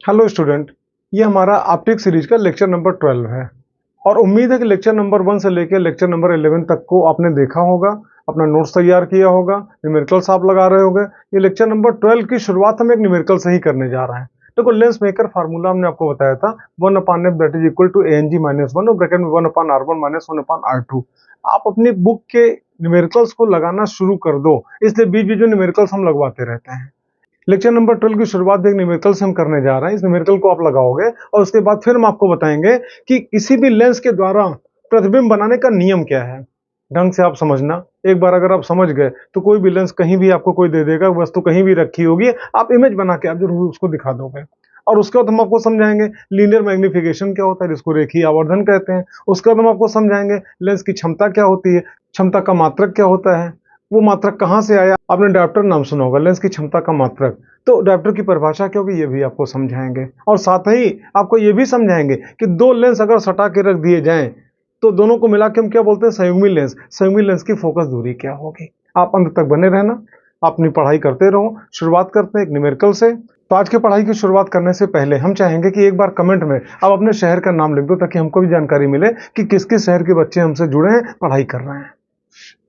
Hello student, ये हमारा optics series का लेक्चर नंबर 12 है और उम्मीद है कि लेक्चर नंबर 1 से लेकर लेक्चर नंबर 11 तक को आपने देखा होगा, अपना नोट्स तैयार किया होगा, न्यूमेरिकल्स आप लगा रहे होंगे। ये लेक्चर नंबर 12 की शुरुआत हम एक न्यूमेरिकल से ही करने जा रहे हैं। देखो, लेंस मेकर फार्मूला हमने आपको बताया था 1/f that is equal to ANG-1 और ब्रैकेट में 1/R1 - 1/R2। आप अपनी बुक के न्यूमेरिकल्स को लगाना शुरू कर दो, इसलिए बीच बीच में न्यूमेरिकल्स हम लगवाते रहते हैं। लेक्चर नंबर 12 की शुरुआत भी एक न्यूमेरिकल से हम करने जा रहे हैं। इस न्यूमेरिकल को आप लगाओगे और उसके बाद फिर हम आपको बताएंगे कि किसी भी लेंस के द्वारा प्रतिबिंब बनाने का नियम क्या है। ढंग से आप समझना। एक बार अगर आप समझ गए तो कोई भी लेंस कहीं भी आपको कोई दे देगा, वस्तु कहीं भी रखी होगी, आप इमेज बना के आप जरूर उसको दिखा दोगे। और उसके बाद हम आपको समझाएंगे लीनियर मैग्निफिकेशन क्या होता है, जिसको रेखीय आवर्धन कहते हैं। उसके बाद हम आपको समझाएंगे लेंस की क्षमता क्या होती है, क्षमता का मात्रक क्या होता है, वो मात्रक कहाँ से आया। आपने डायोप्टर नाम सुना होगा, लेंस की क्षमता का मात्रक। तो डायोप्टर की परिभाषा क्या होगी, ये भी आपको समझाएंगे। और साथ ही आपको ये भी समझाएंगे कि दो लेंस अगर सटा के रख दिए जाएं तो दोनों को मिला के हम क्या बोलते हैं, संयुग्मी लेंस। संयुग्मी लेंस की फोकस दूरी क्या होगी। आप अंत तक बने रहना, अपनी पढ़ाई करते रहो। शुरुआत करते हैं एक न्यूमेरिकल से। तो आज की पढ़ाई की शुरुआत करने से पहले हम चाहेंगे कि एक बार कमेंट में आप अपने शहर का नाम लिख दो, ताकि हमको भी जानकारी मिले कि किस किस शहर के बच्चे हमसे जुड़े हैं, पढ़ाई कर रहे हैं।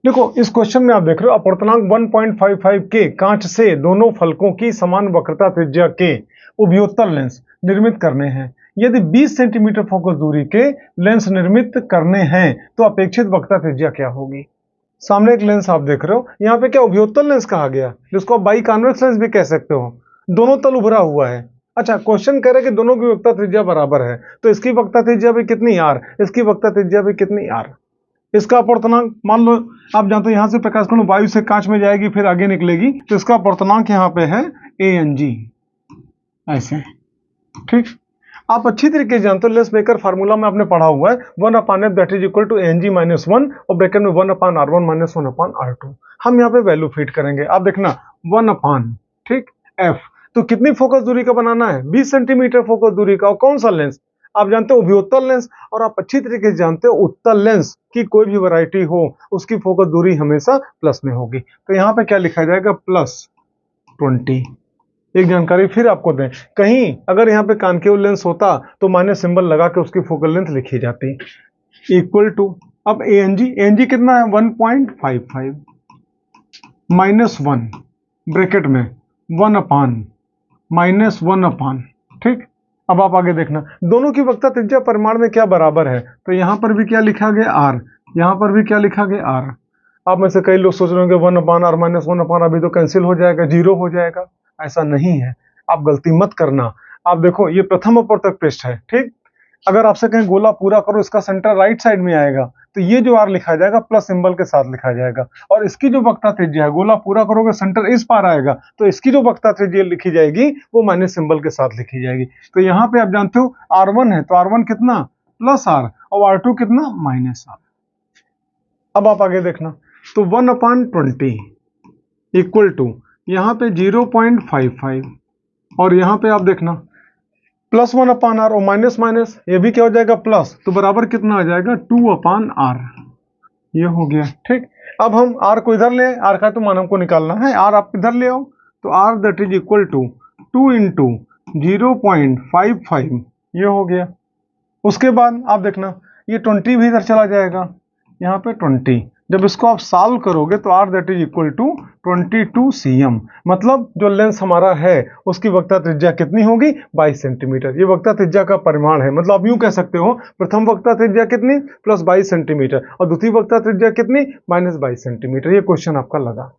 देखो, इस क्वेश्चन में आप देख रहे हो अपर्तनांक 1.55 के कांच से दोनों फलकों की समान वक्रता त्रिज्या के उभयोत्तल लेंस निर्मित करने हैं। यदि 20 सेंटीमीटर फोकस दूरी के लेंस निर्मित करने हैं तो अपेक्षित वक्रता त्रिज्या क्या होगी। सामने एक लेंस आप देख रहे हो, यहाँ पे क्या उभयोत्तल लेंस कहा गया, जिसको आप बाई कॉन्वेक्स लेंस भी कह सकते हो। दोनों तल उभरा हुआ है। अच्छा, क्वेश्चन कह रहे हैं कि दोनों की वक्रता त्रिज्या बराबर है, तो इसकी वक्रता त्रिज्या भी कितनी आर, इसकी वक्रता त्रिज्या भी कितनी आर। इसका अपर्तनांक मान लो आप जानते हो, यहां से प्रकाश कण वायु से कांच में जाएगी फिर आगे निकलेगी, तो इसका अपर्तनांक यहाँ पे है ANG। ऐसे ठीक। आप अच्छी तरीके से जानते हो, लेंस मेकर फार्मूला में आपने पढ़ा हुआ है 1/f that is equal to ANG-1 और ब्रैकेट में 1/R1 - 1/R2। हम यहाँ पे वैल्यू फिट करेंगे। आप देखना 1/, ठीक, f। तो कितनी फोकस दूरी का बनाना है, 20 सेंटीमीटर फोकस दूरी का। और कौन सा लेंस, आप जानते हो उभयोत्तल लेंस। और आप अच्छी तरीके से जानते हो उत्तल लेंस की कोई भी वैरायटी हो उसकी फोकस दूरी हमेशा प्लस में होगी। तो यहाँ पे क्या लिखा जाएगा, +20। एक जानकारी फिर आपको दें, कहीं अगर यहाँ पे कॉन्केव लेंस होता तो माइनस सिंबल लगा के उसकी फोकल लेंथ लिखी जाती। इक्वल टू, अब ANG कितना है 1.55 -1 ब्रैकेट में 1/, ठीक। अब आप आगे देखना, दोनों की वक्रता त्रिज्या परिमाण में क्या बराबर है। तो यहां पर भी क्या लिखा गया R, यहां पर भी क्या लिखा गया R। आप में से कई लोग सोच रहे होंगे 1/R - 1/, अभी तो कैंसिल हो जाएगा, 0 हो जाएगा। ऐसा नहीं है, आप गलती मत करना। आप देखो, ये प्रथम अपवर्तक पृष्ठ है, ठीक। अगर आपसे कहीं गोला पूरा करो, इसका सेंटर राइट साइड में आएगा, तो ये जो R लिखा जाएगा प्लस सिंबल के साथ लिखा जाएगा। और इसकी जो वक्रता त्रिज्या है, गोला पूरा करोगे सेंटर इस पार आएगा, तो इसकी जो वक्रता त्रिज्या लिखी जाएगी वो माइनस सिंबल के साथ लिखी जाएगी। तो यहाँ पे आप जानते हो R1 है, तो R1 कितना +R और R2 कितना -R। अब आप आगे देखना, तो 1/20 इक्वल टू यहाँ पे 0.55 और यहाँ पे आप देखना +1/R और माइनस माइनस, ये भी क्या हो जाएगा प्लस, तो बराबर कितना आ जाएगा 2/R। ये हो गया, ठीक। अब हम R को इधर ले, R का तो मान हमको निकालना है, R आप इधर ले आओ, तो R that is equal to 2 × 0.55, ये हो गया। उसके बाद आप देखना ये 20 भी इधर चला जाएगा, यहाँ पे 20। जब इसको आप सॉल्व करोगे तो R that is equal to 22 cm, मतलब जो लेंस हमारा है उसकी वक्रता त्रिज्या कितनी होगी, 22 सेंटीमीटर। ये वक्रता त्रिज्या का परिमाण है। मतलब आप यूं कह सकते हो, प्रथम वक्रता त्रिज्या कितनी +22 सेंटीमीटर और द्वितीय वक्रता त्रिज्या कितनी -22 सेंटीमीटर। ये क्वेश्चन आपका लगा।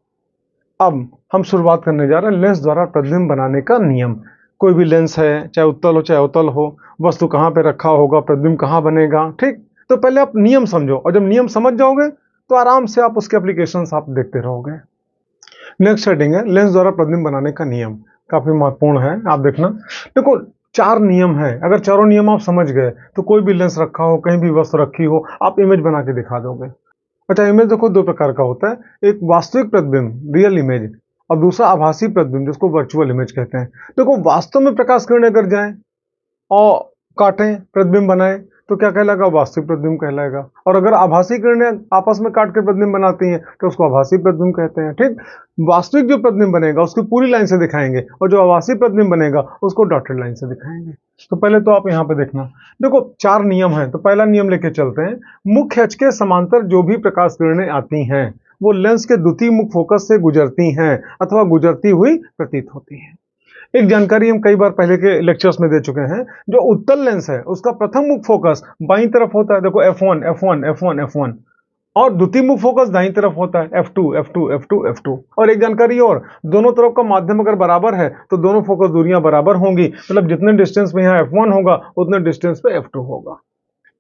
अब हम शुरुआत करने जा रहे हैं लेंस द्वारा प्रतिबिंब बनाने का नियम। कोई भी लेंस है, चाहे उत्तल हो चाहे अवतल हो, वस्तु कहाँ पे रखा होगा, प्रतिबिंब कहाँ बनेगा, ठीक। तो पहले आप नियम समझो, और जब नियम समझ जाओगे तो आराम से आप उसके एप्लीकेशंस आप देखते रहोगे। नेक्स्ट हेडिंग है लेंस द्वारा प्रतिबिंब बनाने का नियम। काफी महत्वपूर्ण है, आप देखना। देखो, 4 नियम है। अगर चारों नियम आप समझ गए तो कोई भी लेंस रखा हो, कहीं भी वस्तु रखी हो, आप इमेज बना के दिखा दोगे। अच्छा, इमेज देखो 2 प्रकार का होता है, एक वास्तविक प्रतिबिंब रियल इमेज और दूसरा आभासी प्रतिबिंब जिसको वर्चुअल इमेज कहते हैं। देखो, वास्तव में प्रकाश किरण अगर जाए और काटें, प्रतिबिंब बनाए, तो क्या कहलाएगा? वास्तविक प्रतिबिंब कहलाएगा। और अगर आभासी किरणें आपस में काट के प्रतिबिंब बनाती हैं तो उसको आभासी प्रतिबिंब कहते हैं। ठीक, वास्तविक जो प्रतिबिंब बनेगा उसकी पूरी लाइन से दिखाएंगे और जो आभासी प्रतिबिंब बनेगा उसको डॉटेड लाइन से दिखाएंगे। तो पहले तो आप यहाँ पे देखना, देखो 4 नियम हैं। तो पहला नियम लेके चलते हैं। मुख्य अक्ष के समांतर जो भी प्रकाश किरणें आती हैं वो लेंस के द्वितीय मुख्य फोकस से गुजरती हैं अथवा गुजरती हुई प्रतीत होती हैं। एक जानकारी हम कई बार पहले के लेक्चर्स में दे चुके हैं, जो उत्तल लेंस है उसका प्रथम मुख्य फोकस बाईं तरफ होता है, देखो F1 F1 F1 F1, और द्वितीय मुख्य फोकस दाईं तरफ होता है F2 F2 F2 F2। और एक जानकारी और, दोनों तरफ का माध्यम अगर बराबर है तो दोनों फोकस दूरियां बराबर होंगी, मतलब जितने डिस्टेंस में यहाँ F1 होगा उतने डिस्टेंस पे F2 होगा।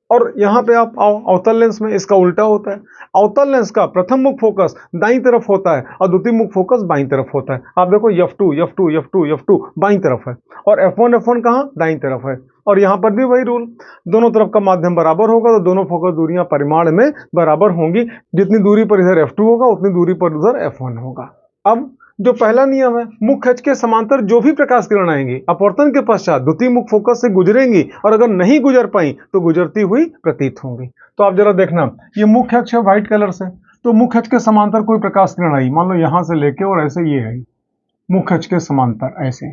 और यहाँ पे आप आओ अवतल लेंस में, इसका उल्टा होता है। अवतल लेंस का प्रथम मुख्य फोकस दाईं तरफ होता है और द्वितीय मुख्य फोकस बाईं तरफ होता है। आप देखो F2 F2 F2 F2 बाईं तरफ है और F1 F1 कहाँ? दाईं तरफ है। और यहाँ पर भी वही रूल, दोनों तरफ का माध्यम बराबर होगा तो दोनों फोकस दूरियां परिमाण में बराबर होंगी। जितनी दूरी पर इधर F2 होगा उतनी दूरी पर उधर F1 होगा। अब जो पहला नियम है, मुख्य अक्ष के समांतर जो भी प्रकाश किरण आएंगी अपवर्तन के पश्चात द्वितीय मुख्य फोकस से गुजरेंगी और अगर नहीं गुजर पाई तो गुजरती हुई प्रतीत होंगी। तो आप जरा देखना, ये मुख्य अक्ष है व्हाइट कलर से, तो मुख्य अक्ष के समांतर कोई प्रकाश किरण आई, मान लो यहां से लेके और ऐसे ये आई, मुख्य अक्ष के समांतर ऐसे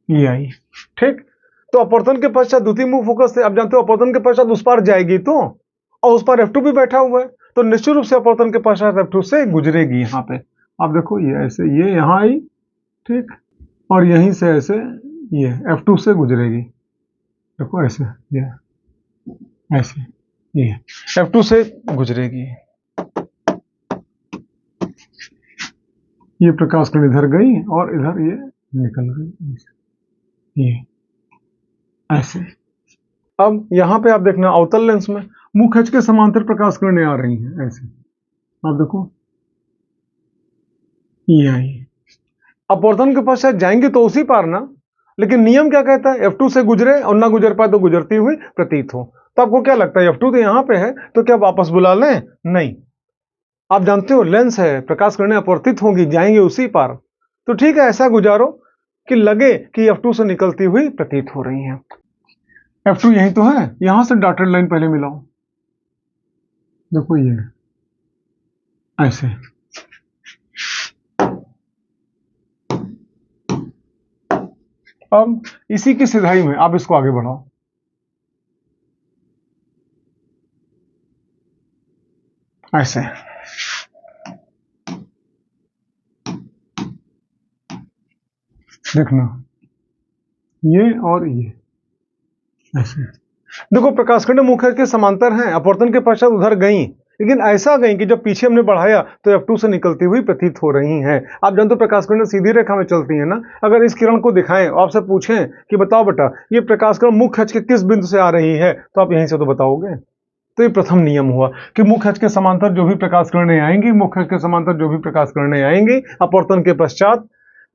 ये आई। ठीक, तो अपवर्तन के पश्चात द्वितीय मुख्य फोकस से, आप जानते हो अपवर्तन के पश्चात उस पार जाएगी तो, और उस पार F2 भी बैठा हुआ है तो निश्चित रूप से अपवर्तन के पश्चात F2 से गुजरेगी। यहाँ पे आप देखो ये ऐसे, ये यहाँ आई, ठीक, और यहीं से ऐसे ये F2 से गुजरेगी, देखो ऐसे, ये ऐसे, ये F2 से गुजरेगी। ये प्रकाश किरण इधर गई और इधर ये निकल गई, ये ऐसे। अब यहाँ पे आप देखना अवतल लेंस में मुख्य अक्ष के समांतर प्रकाश किरणें आ रही हैं ऐसे, आप देखो ये आई। अपवर्तन के पश्चात जाएंगे तो उसी पार ना, लेकिन नियम क्या कहता है? F2 से गुजरे और ना गुजर पाए तो गुजरती हुई प्रतीत हो। तो आपको क्या लगता है F2 तो यहाँ पे है तो क्या वापस बुला लें? नहीं, आप जानते हो लेंस है, प्रकाश किरणें अपवर्तित होंगी, जाएंगे उसी पार। तो ठीक है, ऐसा गुजारो कि लगे कि F2 से निकलती हुई प्रतीत हो रही है। F2 यही तो है, यहां से डॉटेड लाइन पहले मिलाओ, देखो ये ऐसे। अब इसी की सिधाई में आप इसको आगे बढ़ाओ, ऐसे। देखना ये और ये ऐसे। देखो प्रकाश किरणें मुख्य अक्ष के समांतर हैं, अपवर्तन के पश्चात उधर गई, लेकिन ऐसा गई कि जब पीछे हमने बढ़ाया तो F2 से निकलती हुई प्रतीत हो रही हैं। आप जानते हो प्रकाश किरणें सीधी रेखा में चलती हैं ना। अगर इस किरण को दिखाएं और आपसे पूछें कि बताओ बेटा ये प्रकाश किरण मुख्य अक्ष के किस बिंदु से आ रही है, तो आप यहीं से तो बताओगे। तो ये प्रथम नियम हुआ कि मुख्य अक्ष के समांतर जो भी प्रकाश किरणें आएंगी, मुख्य अक्ष के समांतर जो भी प्रकाश किरणें आएंगी अपवर्तन के पश्चात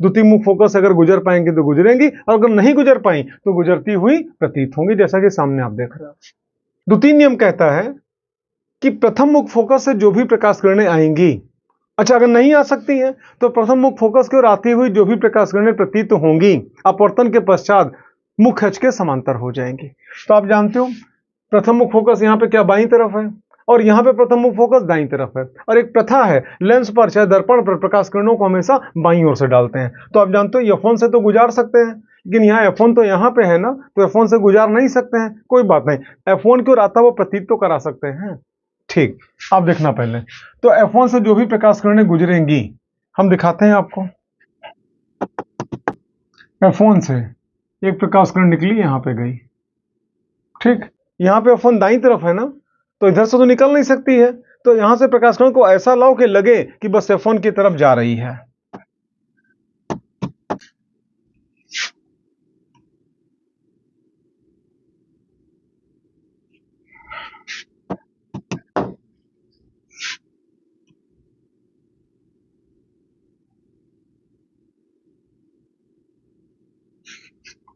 द्वितीय मुख्य फोकस अगर गुजर पाएंगे तो गुजरेंगी और अगर नहीं गुजर पाई तो गुजरती हुई प्रतीत होंगी, जैसा कि सामने आप देख रहे हो। द्वितीय नियम कहता है कि प्रथम मुख्य फोकस से जो भी प्रकाश किरणें आएंगी, अच्छा अगर नहीं आ सकती हैं तो प्रथम मुख्य फोकस की ओर आती हुई जो भी प्रकाश किरणें प्रतीत होंगी अपवर्तन के पश्चात मुख्य अक्ष के समांतर हो जाएंगी। तो आप जानते हो प्रथम मुख्य फोकस यहाँ पे क्या बाईं तरफ है और यहाँ पे प्रथम मुख्य फोकस दाईं तरफ है। और एक प्रथा है लेंस पर चाहे दर्पण पर प्रकाश किरणों को हमेशा बाईं ओर से डालते हैं। तो आप जानते हो F1 से तो गुजार सकते हैं, लेकिन यहाँ F1 तो यहाँ पे है ना, तो F1 से गुजार नहीं सकते हैं, कोई बात नहीं, F1 की ओर आता वो प्रतीत तो करा सकते हैं। ठीक, आप देखना पहले तो F1 से जो भी प्रकाश किरणें गुजरेंगी हम दिखाते हैं आपको। F1 से एक प्रकाश किरण निकली, यहाँ पे गई, ठीक, यहाँ पे F1 दाईं तरफ है ना, तो इधर से तो निकल नहीं सकती है, तो यहां से प्रकाश किरण को ऐसा लाओ कि लगे कि बस F1 की तरफ जा रही है।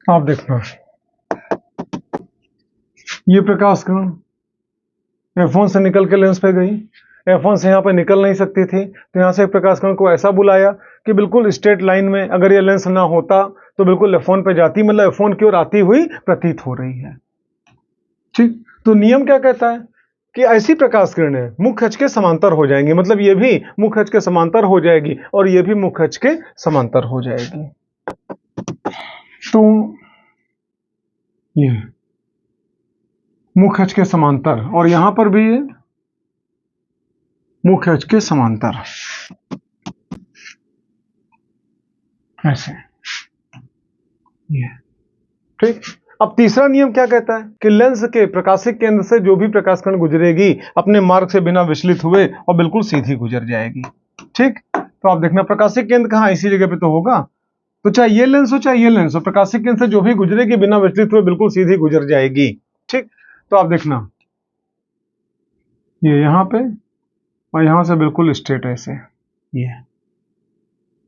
आप देखना ये प्रकाश किरण F1 से निकल के लेंस पे गई, F1 से यहाँ पे निकल नहीं सकती थी, तो यहाँ से प्रकाश किरण को ऐसा बुलाया कि बिल्कुल स्ट्रेट लाइन में अगर ये लेंस ना होता तो बिल्कुल F1 पे जाती, मतलब F1 की ओर आती हुई प्रतीत हो रही है। ठीक, तो नियम क्या कहता है कि ऐसी प्रकाश किरणें मुख्य अक्ष के समांतर हो जाएंगी, मतलब ये भी मुख्य अक्ष के समांतर हो जाएगी और ये भी मुख्य अक्ष के समांतर हो जाएगी। तो ये मुख्य अक्ष के समांतर और यहां पर भी ये मुख्य अक्ष के समांतर, ऐसे ये ठीक। अब तीसरा नियम क्या कहता है कि लेंस के प्रकाशिक केंद्र से जो भी प्रकाश किरण गुजरेगी अपने मार्ग से बिना विचलित हुए और बिल्कुल सीधी गुजर जाएगी। ठीक, तो आप देखना प्रकाशिक केंद्र कहाँ, इसी जगह पे तो होगा। तो चाहे ये लेंस हो चाहे ये लेंस हो, प्रकाशिक केंद्र से जो भी गुजरेगी बिना विचलित हुए बिल्कुल सीधी गुजर जाएगी। ठीक, तो आप देखना ये यहाँ पे और यहां से बिल्कुल स्ट्रेट ऐसे, ये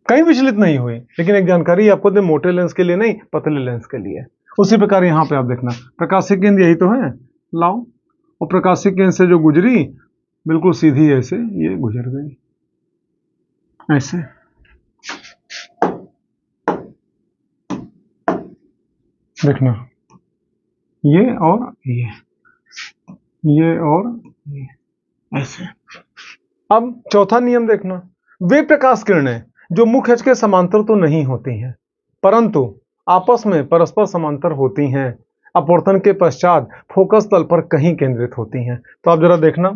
कहीं विचलित नहीं हुई। लेकिन एक जानकारी आपको दे, मोटे लेंस के लिए नहीं, पतले लेंस के लिए। उसी प्रकार यहाँ पे आप देखना प्रकाशिक केंद्र यही तो है, लाओ, और प्रकाशिक केंद्र से जो गुजरी बिल्कुल सीधी ऐसे ये गुजर गई, ऐसे। देखना ये और ये और ये ऐसे। अब चौथा नियम देखना, वे प्रकाश किरणें जो मुख्य अक्ष के समांतर तो नहीं होती हैं परंतु आपस में परस्पर समांतर होती हैं, अपवर्तन के पश्चात फोकस तल पर कहीं केंद्रित होती हैं। तो आप जरा देखना,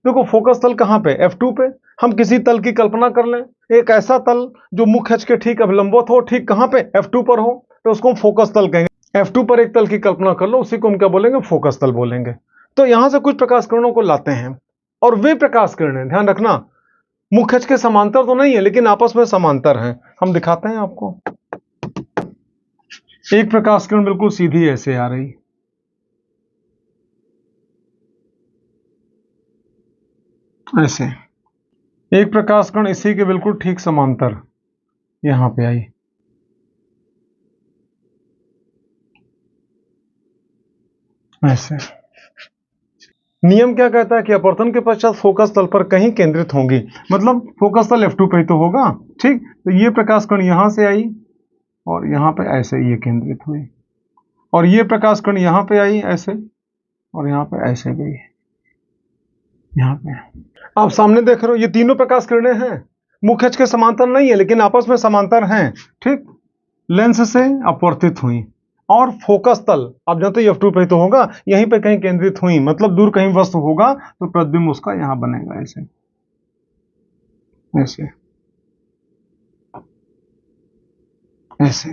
देखो फोकस तल कहाँ पे, F2 पे। हम किसी तल की कल्पना कर लें, एक ऐसा तल जो मुख्य अक्ष के ठीक अभिलंबित हो, ठीक कहाँ पे, F2 पर हो, तो उसको हम फोकस तल कहेंगे। F2 पर एक तल की कल्पना कर लो, उसी को हम क्या बोलेंगे, फोकस तल बोलेंगे। तो यहां से कुछ प्रकाश किरणों को लाते हैं और वे प्रकाश किरणें, ध्यान रखना, मुख्य अक्ष के समांतर तो नहीं है लेकिन आपस में समांतर हैं। हम दिखाते हैं आपको, एक प्रकाश किरण बिल्कुल सीधी ऐसे आ रही, ऐसे। एक प्रकाश किरण इसी के बिल्कुल ठीक समांतर यहां पे आई, ऐसे। नियम क्या कहता है कि अपवर्तन के पश्चात फोकस तल पर कहीं केंद्रित होंगी, मतलब फोकस तल F2 पे ही तो होगा। ठीक, तो ये प्रकाश कण यहां से आई और यहां पे ऐसे ये केंद्रित हुई, और ये प्रकाश कण यहां पे आई ऐसे और यहां पे ऐसे गई, यहां पे। आप सामने देख रहे हो ये तीनों प्रकाश किरणें हैं, मुख्य अक्ष के समांतर नहीं है लेकिन आपस में समांतर हैं। ठीक, लेंस से अपवर्तित हुई और फोकस तल आप जानते हो F2 पे तो होगा, यहीं पे कहीं केंद्रित हुई, मतलब दूर कहीं वस्तु होगा तो प्रतिबिंब उसका यहां बनेगा, ऐसे ऐसे ऐसे।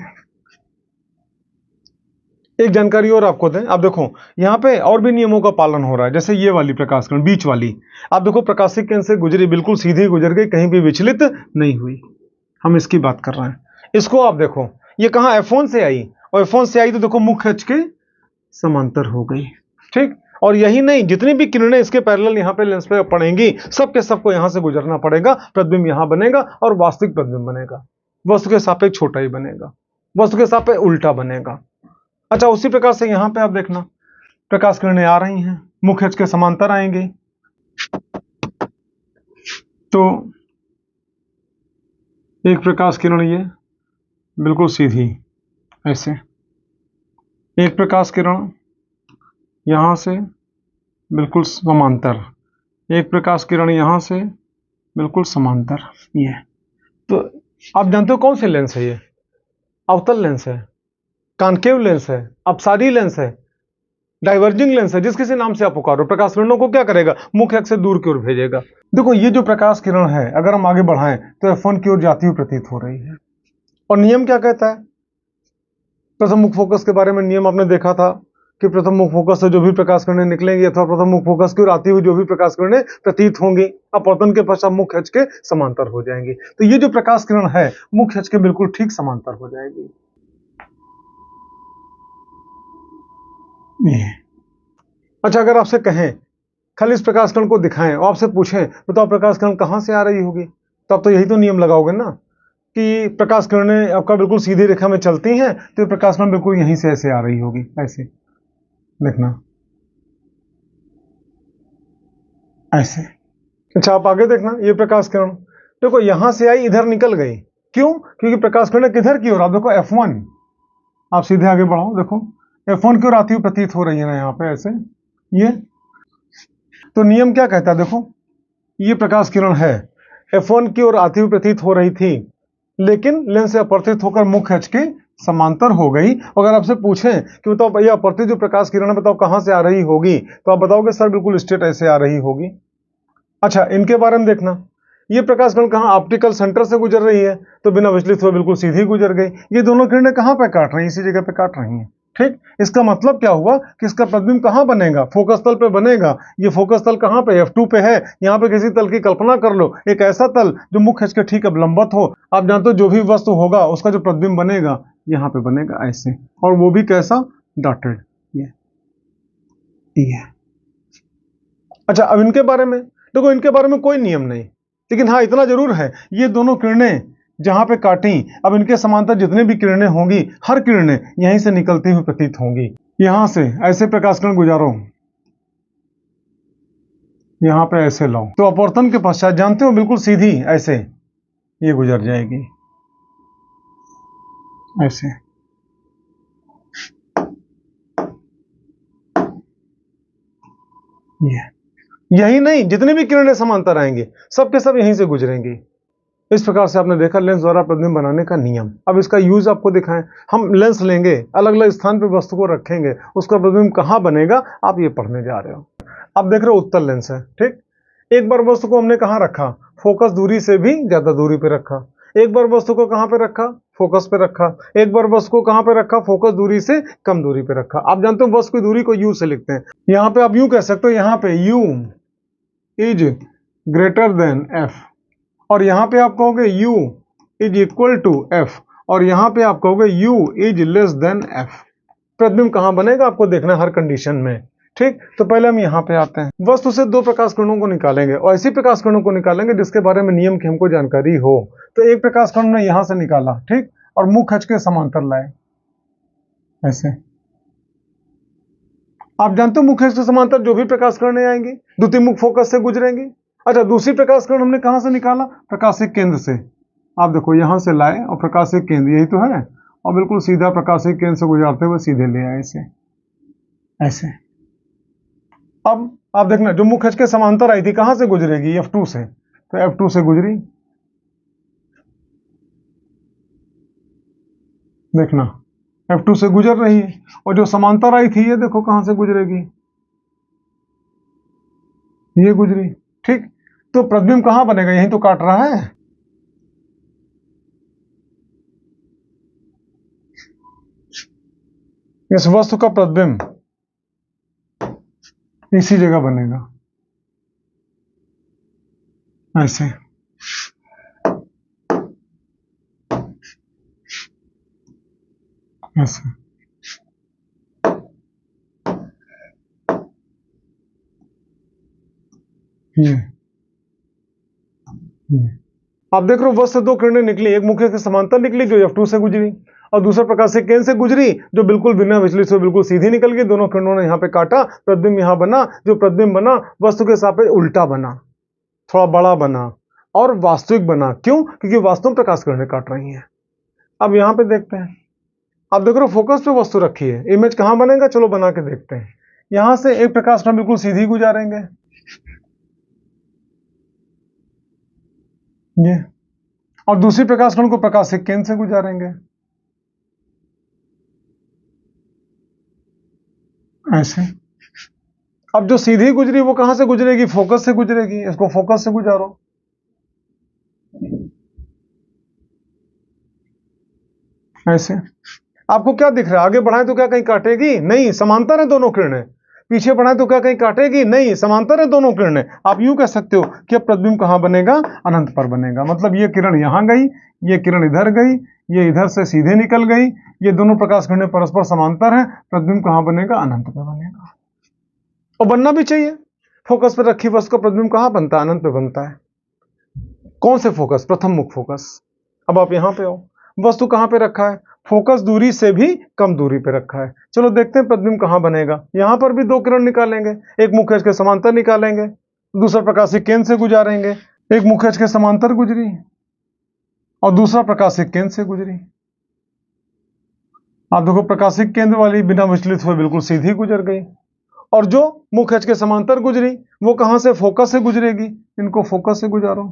एक जानकारी और आपको दें, आप देखो यहाँ पे और भी नियमों का पालन हो रहा है। जैसे ये वाली प्रकाश किरण बीच वाली, आप देखो प्रकाशिक केंद्र से गुजरी, बिल्कुल सीधी गुजर गई, कहीं भी विचलित नहीं हुई। हम इसकी बात कर रहे हैं। इसको आप देखो, ये कहाँ F1 से आई, और F1 से आई तो देखो मुख्य अक्ष के समांतर हो गई। ठीक, और यही नहीं, जितनी भी किरणें इसके पैरेलल यहाँ पे लेंस पे पड़ेंगी, सबके सबको यहां से गुजरना पड़ेगा, प्रतिबिंब यहां बनेगा और वास्तविक प्रतिबिंब बनेगा, वस्तु के सापेक्ष छोटा ही बनेगा, वस्तु के सापेक्ष उल्टा बनेगा। अच्छा, उसी प्रकार से यहां पे आप देखना प्रकाश किरणें आ रही हैं, मुख्य अक्ष के समांतर आएंगी, तो एक प्रकाश किरण ये बिल्कुल सीधी ऐसे, एक प्रकाश किरण यहां से बिल्कुल समांतर, एक प्रकाश किरण यहां से बिल्कुल समांतर, ये। तो आप जानते हो कौन सी लेंस है ये, अवतल लेंस है, कॉन्केव लेंस है, अपसारी लेंस है, डाइवर्जिंग लेंस है, जिस किसी नाम से आप पुकारो, प्रकाश किरणों को क्या करेगा, मुख्य अक्ष से दूर की ओर भेजेगा। देखो ये जो प्रकाश किरण है अगर हम आगे बढ़ाएं तो F1 की ओर जाती हुई प्रतीत हो रही है। और नियम क्या कहता है, प्रथम मुख्य फोकस के बारे में नियम आपने देखा था कि प्रथम मुख्य फोकस से जो भी प्रकाश किरणें निकलेंगी अथवा प्रथम मुख्य फोकस की ओर आती हुई जो भी प्रकाश किरणें प्रतीत होंगी, अपवर्तन के पश्चात मुख्य अक्ष के समांतर हो जाएंगी। तो ये जो प्रकाश किरण है मुख्य अक्ष के बिल्कुल ठीक समांतर हो जाएगी। अच्छा, अगर आपसे कहें खाली इस प्रकाश किरण को दिखाएं और आपसे पूछें तो आप प्रकाश किरण कहां से आ रही होगी, तो आप तो यही तो नियम लगाओगे ना कि प्रकाश किरणें आपका बिल्कुल सीधी रेखा में चलती हैं, तो ये प्रकाश किरण बिल्कुल यहीं से ऐसे आ रही होगी, ऐसे देखना, ऐसे। अच्छा, आप आगे देखना, ये प्रकाश किरण देखो यहां से आई, इधर निकल गई, क्यों, क्योंकि प्रकाश किरण किधर की ओर, आप देखो F1, आप सीधे आगे बढ़ाओ, देखो F1 की ओर आती हुई प्रतीत हो रही है ना यहाँ पे ऐसे, ये तो नियम क्या कहता है, देखो ये प्रकाश किरण है, F1 की ओर आती हुई प्रतीत हो रही थी, लेकिन लेंस से अपवर्तित होकर मुख्य अक्ष के समांतर हो गई। अगर आपसे पूछें कि बताओ भैया अपवर्तित जो प्रकाश किरण है बताओ कहां से आ रही होगी, तो आप बताओगे सर बिल्कुल स्ट्रेट ऐसे आ रही होगी। अच्छा, इनके बारे में देखना, ये प्रकाश किरण कहां ऑप्टिकल सेंटर से गुजर रही है, तो बिना विचलित हुए बिल्कुल सीधी गुजर गई। ये दोनों किरणें कहां पे काट रही हैं, इसी जगह पे काट रही हैं। ठीक, इसका मतलब क्या हुआ कि इसका प्रतिबिंब कहां बनेगा, फोकस तल पे बनेगा। ये फोकस तल कहां पे, F2 पे है। यहां पे किसी तल की कल्पना कर लो, एक ऐसा तल जो मुख्य अक्ष के ठीक अब लंबवत हो। आप जानते हो जो भी वस्तु होगा उसका जो प्रतिबिंब बनेगा यहाँ पे बनेगा ऐसे, और वो भी कैसा, डॉटेड। ये अच्छा, अब इनके बारे में देखो, इनके बारे में कोई नियम नहीं, लेकिन हाँ इतना जरूर है, ये दोनों किरणें जहां पे काटी, अब इनके समांतर जितने भी किरणें होंगी, हर किरणें यहीं से निकलती हुई प्रतीत होंगी। यहां से ऐसे प्रकाश किरण गुजारो, यहां पे ऐसे लाओ, तो अपवर्तन के पश्चात जानते हो बिल्कुल सीधी ऐसे ये गुजर जाएगी, ऐसे। यही नहीं, जितने भी किरणें समांतर आएंगे सब के सब यहीं से गुजरेंगी। इस प्रकार से आपने देखा लेंस द्वारा प्रतिबिंब बनाने का नियम। अब इसका यूज आपको दिखाएं, हम लेंस लेंगे, अलग अलग स्थान पर वस्तु को रखेंगे, उसका प्रतिबिंब कहां बनेगा आप ये पढ़ने जा रहे हो। अब देख रहे हो उत्तल लेंस है, ठीक। एक बार वस्तु को हमने कहां रखा, फोकस दूरी से भी ज्यादा दूरी पे रखा। एक बार वस्तु को कहां पे रखा, फोकस पे रखा। एक बार वस्तु को कहां पे रखा, फोकस दूरी से कम दूरी पे रखा। आप जानते हो वस्तु की दूरी को यू से लिखते हैं। यहां पे आप यूं कह सकते हो, यहां पे u is greater than f, और यहां पे आप कहोगे u is equal to f, और यहां पे आप कहोगे u is less than f. प्रतिबिंब कहां बनेगा आपको देखना है हर कंडीशन में, ठीक। तो पहले हम यहां पे आते हैं, वस्तु से दो प्रकाश किरणों को निकालेंगे, और ऐसी प्रकाश किरणों को निकालेंगे जिसके बारे में नियम की हमको जानकारी हो। तो एक प्रकाश किरण ने यहां से निकाला, ठीक, और मुख्य अक्ष के समांतर लाए ऐसे। आप जानते हो मुख्य अक्ष के समांतर जो भी प्रकाश किरणें आएंगी द्वितीय मुख फोकस से गुजरेंगी। अच्छा, दूसरी प्रकाश किरण हमने कहां से निकाला, प्रकाशिक केंद्र से। आप देखो यहां से लाए और प्रकाशिक केंद्र यही तो है, और बिल्कुल सीधा प्रकाशिक केंद्र से गुजारते हुए सीधे ले आए ऐसे ऐसे। अब आप देखना जो मुख्य अक्ष के समांतर आई थी कहां से गुजरेगी, F2 से, तो F2 से गुजरी, देखना F2 से गुजर रही है। और जो समांतर आई थी ये देखो कहां से गुजरेगी, ये गुजरी, ठीक। तो प्रतिबिंब कहां बनेगा, यही तो काट रहा है। इस वस्तु का प्रतिबिंब इसी जगह बनेगा ऐसे ऐसे। ये आप देख रहे हो वस्तु से दो किरणें निकली, एक मुख्य के समांतर निकली जो F2 से गुजरी, और दूसरा प्रकाशिक केंद्र से गुजरी जो बिल्कुल बिना विचलित से बिल्कुल सीधी निकल गई। दोनों किरणों ने यहाँ पे काटा, प्रतिबिंब यहाँ बना, जो प्रतिबिंब बना वस्तु के सापेक्ष उल्टा बना, थोड़ा बड़ा बना और वास्तविक बना। क्यों, क्योंकि वास्तव में प्रकाश किरणें काट रही हैं। अब यहाँ पे देखते हैं, आप देख रहे हो फोकस पे वस्तु रखी है, इमेज कहाँ बनेगा, चलो बना के देखते हैं। यहां से एक प्रकाश किरण बिल्कुल सीधी गुजारेंगे ये, और दूसरी प्रकाश किरण को प्रकाशिक केंद्र से गुजारेंगे ऐसे। अब जो सीधी गुजरी वो कहां से गुजरेगी, फोकस से गुजरेगी, इसको फोकस से गुजारो ऐसे। आपको क्या दिख रहा है, आगे बढ़ाएं तो क्या कहीं काटेगी, नहीं, समांतर है दोनों किरणें। पीछे बढ़ाएं तो क्या कहीं काटेगी, नहीं, समांतर है दोनों किरणें। आप यूं कह सकते हो कि अब प्रतिबिंब कहां बनेगा, अनंत पर बनेगा। मतलब ये किरण यहां गई, ये किरण इधर गई, ये इधर से सीधे निकल गई, ये दोनों प्रकाश किरणें परस्पर समांतर हैं, प्रतिबिंब कहां बनेगा, अनंत पर बनेगा। और बनना भी चाहिए, फोकस पर रखी वस्तु का प्रतिबिंब कहां बनता है, अनंत पे बनता है। कौन से फोकस, प्रथम मुख फोकस। अब आप यहां पे हो, वस्तु कहां पे रखा है, फोकस दूरी से भी कम दूरी पे रखा है। चलो देखते हैं प्रतिबिंब कहां बनेगा। यहां पर भी दो किरण निकालेंगे, एक मुख्य अक्ष के समांतर निकालेंगे, दूसरा प्रकाशिक केंद्र से गुजारेंगे। एक मुख्य अक्ष के समांतर गुजरी और दूसरा प्रकाशिक केंद्र से गुजरी। आप देखो प्रकाशिक केंद्र वाली बिना विचलित हुए बिल्कुल सीधी गुजर गई, और जो मुख्य अक्ष के समांतर गुजरी वो कहां से, फोकस से गुजरेगी। इनको फोकस से गुजारो,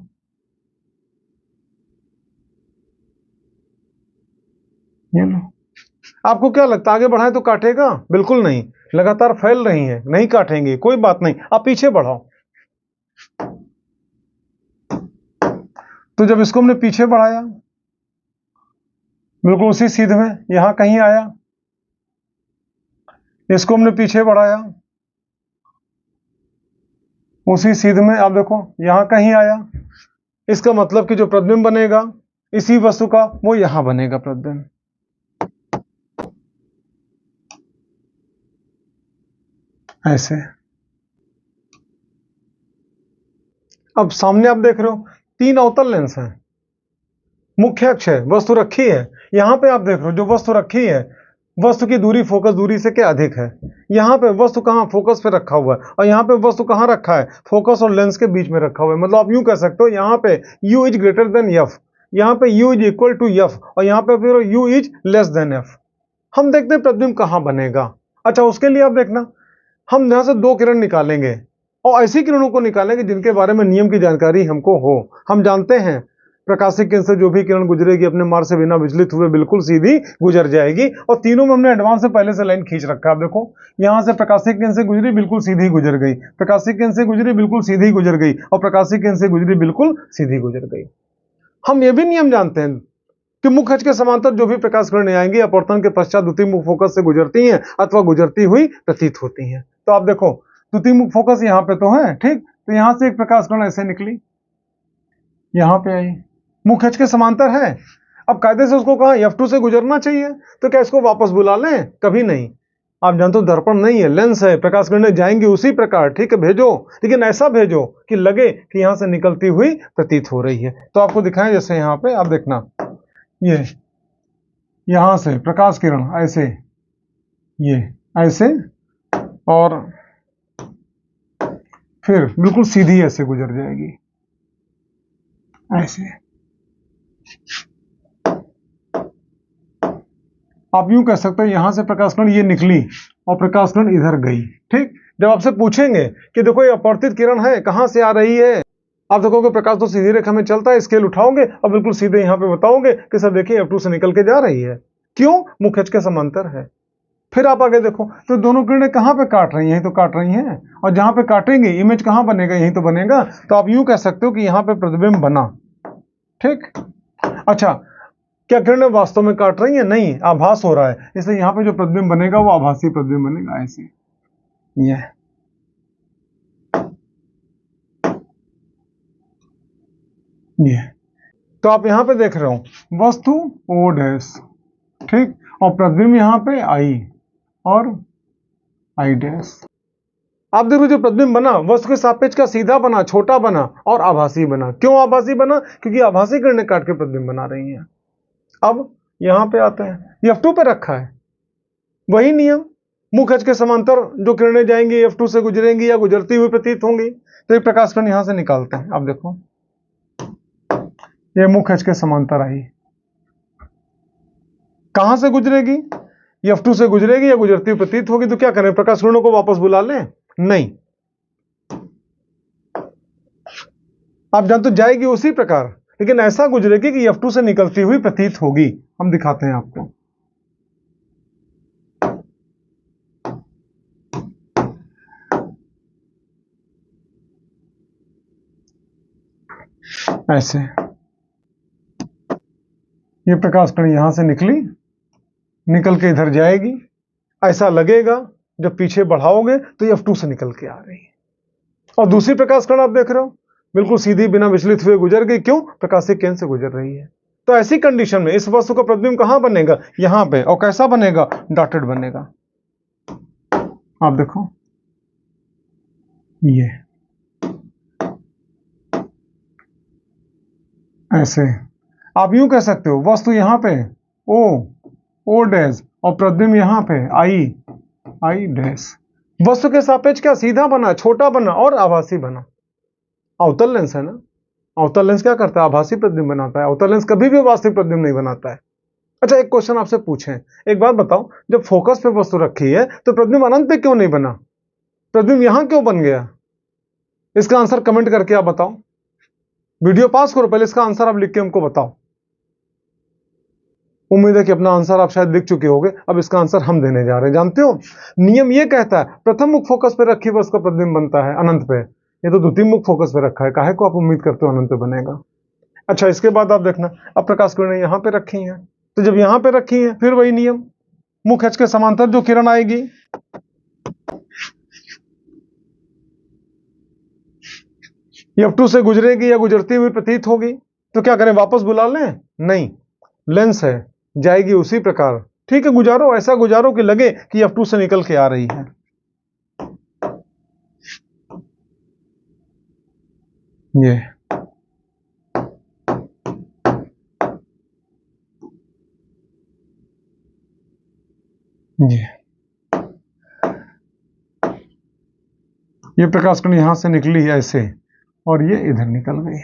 ये लो। आपको क्या लगता है आगे बढ़ाएं तो काटेगा? बिल्कुल नहीं, लगातार फैल रही है, नहीं काटेंगे, कोई बात नहीं, आप पीछे बढ़ाओ। तो जब इसको हमने पीछे बढ़ाया, बिल्कुल उसी सीधे में यहां कहीं आया, इसको हमने पीछे बढ़ाया, उसी सीध में आप देखो यहां कहीं आया। इसका मतलब कि जो प्रतिबिंब बनेगा इसी वस्तु का वो यहां बनेगा प्रतिबिंब, ऐसे। अब सामने आप देख रहे हो 3 अवतल लेंस हैं, मुख्य अक्ष है, वस्तु रखी है। यहां पे आप देख रहे हो जो वस्तु रखी है, वस्तु की दूरी फोकस दूरी से क्या अधिक है। यहां पे वस्तु कहां, फोकस पे रखा हुआ है, और यहां पे वस्तु कहां रखा है, फोकस और लेंस के बीच में रखा हुआ है। मतलब आप यूं कह सकते हो यहां पे u is greater than f, यहां पे u is equal to f, और यहां पे फिर u is less than f। हम देखते हैं प्रतिबिंब कहां बनेगा। अच्छा, उसके लिए आप देखना, हम यहां से 2 किरण निकालेंगे और ऐसी किरणों को निकालेंगे जिनके बारे में नियम की जानकारी हमको हो। हम जानते हैं प्रकाशिक किरण से जो भी किरण गुजरेगी अपने मार्ग से बिना विचलित हुए बिल्कुल सीधी गुजर जाएगी। और तीनों में हमने एडवांस से पहले से लाइन खींच रखा है। आप देखो यहां से प्रकाशिक किरण से गुजरी, बिल्कुल सीधी गुजर गई, प्रकाशिक किरण से गुजरी, बिल्कुल सीधी गुजर गई, और प्रकाशिक किरण से गुजरी, बिल्कुल सीधी गुजर गई। हम ये भी नियम जानते हैं कि मुख्य अक्ष के समांतर जो भी प्रकाश किरणें आएंगी अपवर्तन के पश्चात द्वितीय मुख फोकस से गुजरती हैं अथवा गुजरती हुई प्रतीत होती हैं। तो आप देखो द्वितीय मुख फोकस यहाँ पे तो है, ठीक, तो यहां से एक प्रकाश किरण ऐसे निकली, यहां पे आई, मुख्य अक्ष के समांतर है। अब कायदे से उसको कहा F2 से गुजरना चाहिए, तो क्या इसको वापस बुला लें? कभी नहीं। आप जानते हो दर्पण नहीं है, लेंस है, प्रकाश किरणें जाएंगी उसी प्रकार, ठीक है, भेजो, लेकिन ऐसा भेजो कि लगे कि यहां से निकलती हुई प्रतीत हो रही है। तो आपको दिखाएं, जैसे यहां पे आप देखना, ये यहां से प्रकाश किरण ऐसे, ये ऐसे, और फिर बिल्कुल सीधी ऐसे गुजर जाएगी, ऐसे। आप यूं कह सकते हो यहां से प्रकाश किरण ये निकली और प्रकाश किरण इधर गई, ठीक। जब आपसे पूछेंगे कि देखो ये अपवर्तित किरण है, कहां से आ रही है, आप देखोगे प्रकाश तो सीधी रेखा में चलता है, स्केल उठाओगे और बिल्कुल सीधे यहां पे बताओगे कि सर देखिए F2 से निकल के जा रही है। क्यों? मुख्य अक्ष के समांतर है। फिर आप आगे देखो तो दोनों किरणें कहां पे काट रही हैं, यहीं तो काट रही हैं, और जहां पे काटेंगे इमेज कहां बनेगा, यहीं तो बनेगा। तो आप यूं कह सकते हो कि यहां पे प्रतिबिंब बना, ठीक। अच्छा, क्या किरणें वास्तव में काट रही हैं? नहीं, आभास हो रहा है, इसलिए यहां पे जो प्रतिबिंब बनेगा वो आभासी प्रतिबिंब बनेगा, ऐसे, ये। तो आप यहां पे देख रहे हो वस्तु O डैश, ठीक, और प्रतिबिंब यहां पे I और I डैश। आप देखो जो प्रतिबिंब बना वस्तु के सापेक्ष का सीधा बना, छोटा बना और आभासी बना। क्यों आभासी बना? क्योंकि आभासी किरणें काट के प्रतिबिंब बना रही हैं। अब यहां पे आते हैं, F2 पे रखा है वही नियम, मुख्य अक्ष के समांतर जो किरणें जाएंगी F2 से गुजरेंगी या गुजरती हुई प्रतीत होंगी। तो एक प्रकाश किरण यहां से निकालते हैं, आप देखो ये मुख्य अक्ष के समांतर आई, कहां से गुजरेगी? F2 से गुजरेगी या गुजरती हुई प्रतीत होगी। तो क्या करें, प्रकाश किरणों को वापस बुला लें? नहीं, आप जानते हो जाएगी उसी प्रकार, लेकिन ऐसा गुजरेगी कि F2 से निकलती हुई प्रतीत होगी। हम दिखाते हैं आपको, ऐसे। ये प्रकाश किरण यहां से निकली, निकल के इधर जाएगी, ऐसा लगेगा जब पीछे बढ़ाओगे तो F2 से निकल के आ रही है। और दूसरी प्रकाश किरण आप देख रहे हो बिल्कुल सीधी बिना विचलित हुए गुजर गई। क्यों? प्रकाशिक केंद्र से गुजर रही है। तो ऐसी कंडीशन में इस वस्तु का प्रतिबिंब कहां बनेगा? यहां पे। और कैसा बनेगा? डॉटेड बनेगा। आप देखो ये ऐसे। आप यूं कह सकते हो वस्तु यहां पे O डैश और प्रतिबिंब यहां पे I डैश। वस्तु के सापेक्ष क्या सीधा बना, छोटा बना और आभासी बना। अवतल लेंस है ना, अवतल लेंस क्या करता है? आभासी प्रतिबिंब बनाता है। अवतल लेंस कभी भी वास्तविक प्रतिबिंब नहीं बनाता है। अच्छा, एक क्वेश्चन आपसे पूछें, एक बात बताओ, जब फोकस पे वस्तु रखी है तो प्रतिबिंब अनंत पे क्यों नहीं बना? प्रतिबिंब यहां क्यों बन गया? इसका आंसर कमेंट करके आप बताओ। वीडियो पास करो, पहले इसका आंसर आप लिख के हमको बताओ। उम्मीद है कि अपना आंसर आप शायद लिख चुके होंगे। अब इसका आंसर हम देने जा रहे हैं। जानते हो, नियम ये कहता है प्रथम मुख फोकस पे रखी वस्तु का प्रतिबिंब बनता है अनंत पे। ये तो द्वितीय मुख फोकस पे रखा है, काहे को आप उम्मीद करते हो अनंत पे बनेगा? अच्छा, इसके बाद आप देखना, अब प्रकाश किरणें यहां पे रखी हैं, तो जब यहां पे रखी हैं फिर वही नियम, मुख एच के समांतर जो किरण आएगी, F2 से गुजरेगी या गुजरती हुई प्रतीत होगी, तो क्या करें, वापस बुला लें? नहीं, लेंस है, जाएगी उसी प्रकार। ठीक है, गुजारो, ऐसा गुजारो कि लगे कि F2 से निकल के आ रही है। ये प्रकाश किरण यहां से निकली ऐसे, और ये इधर निकल गई,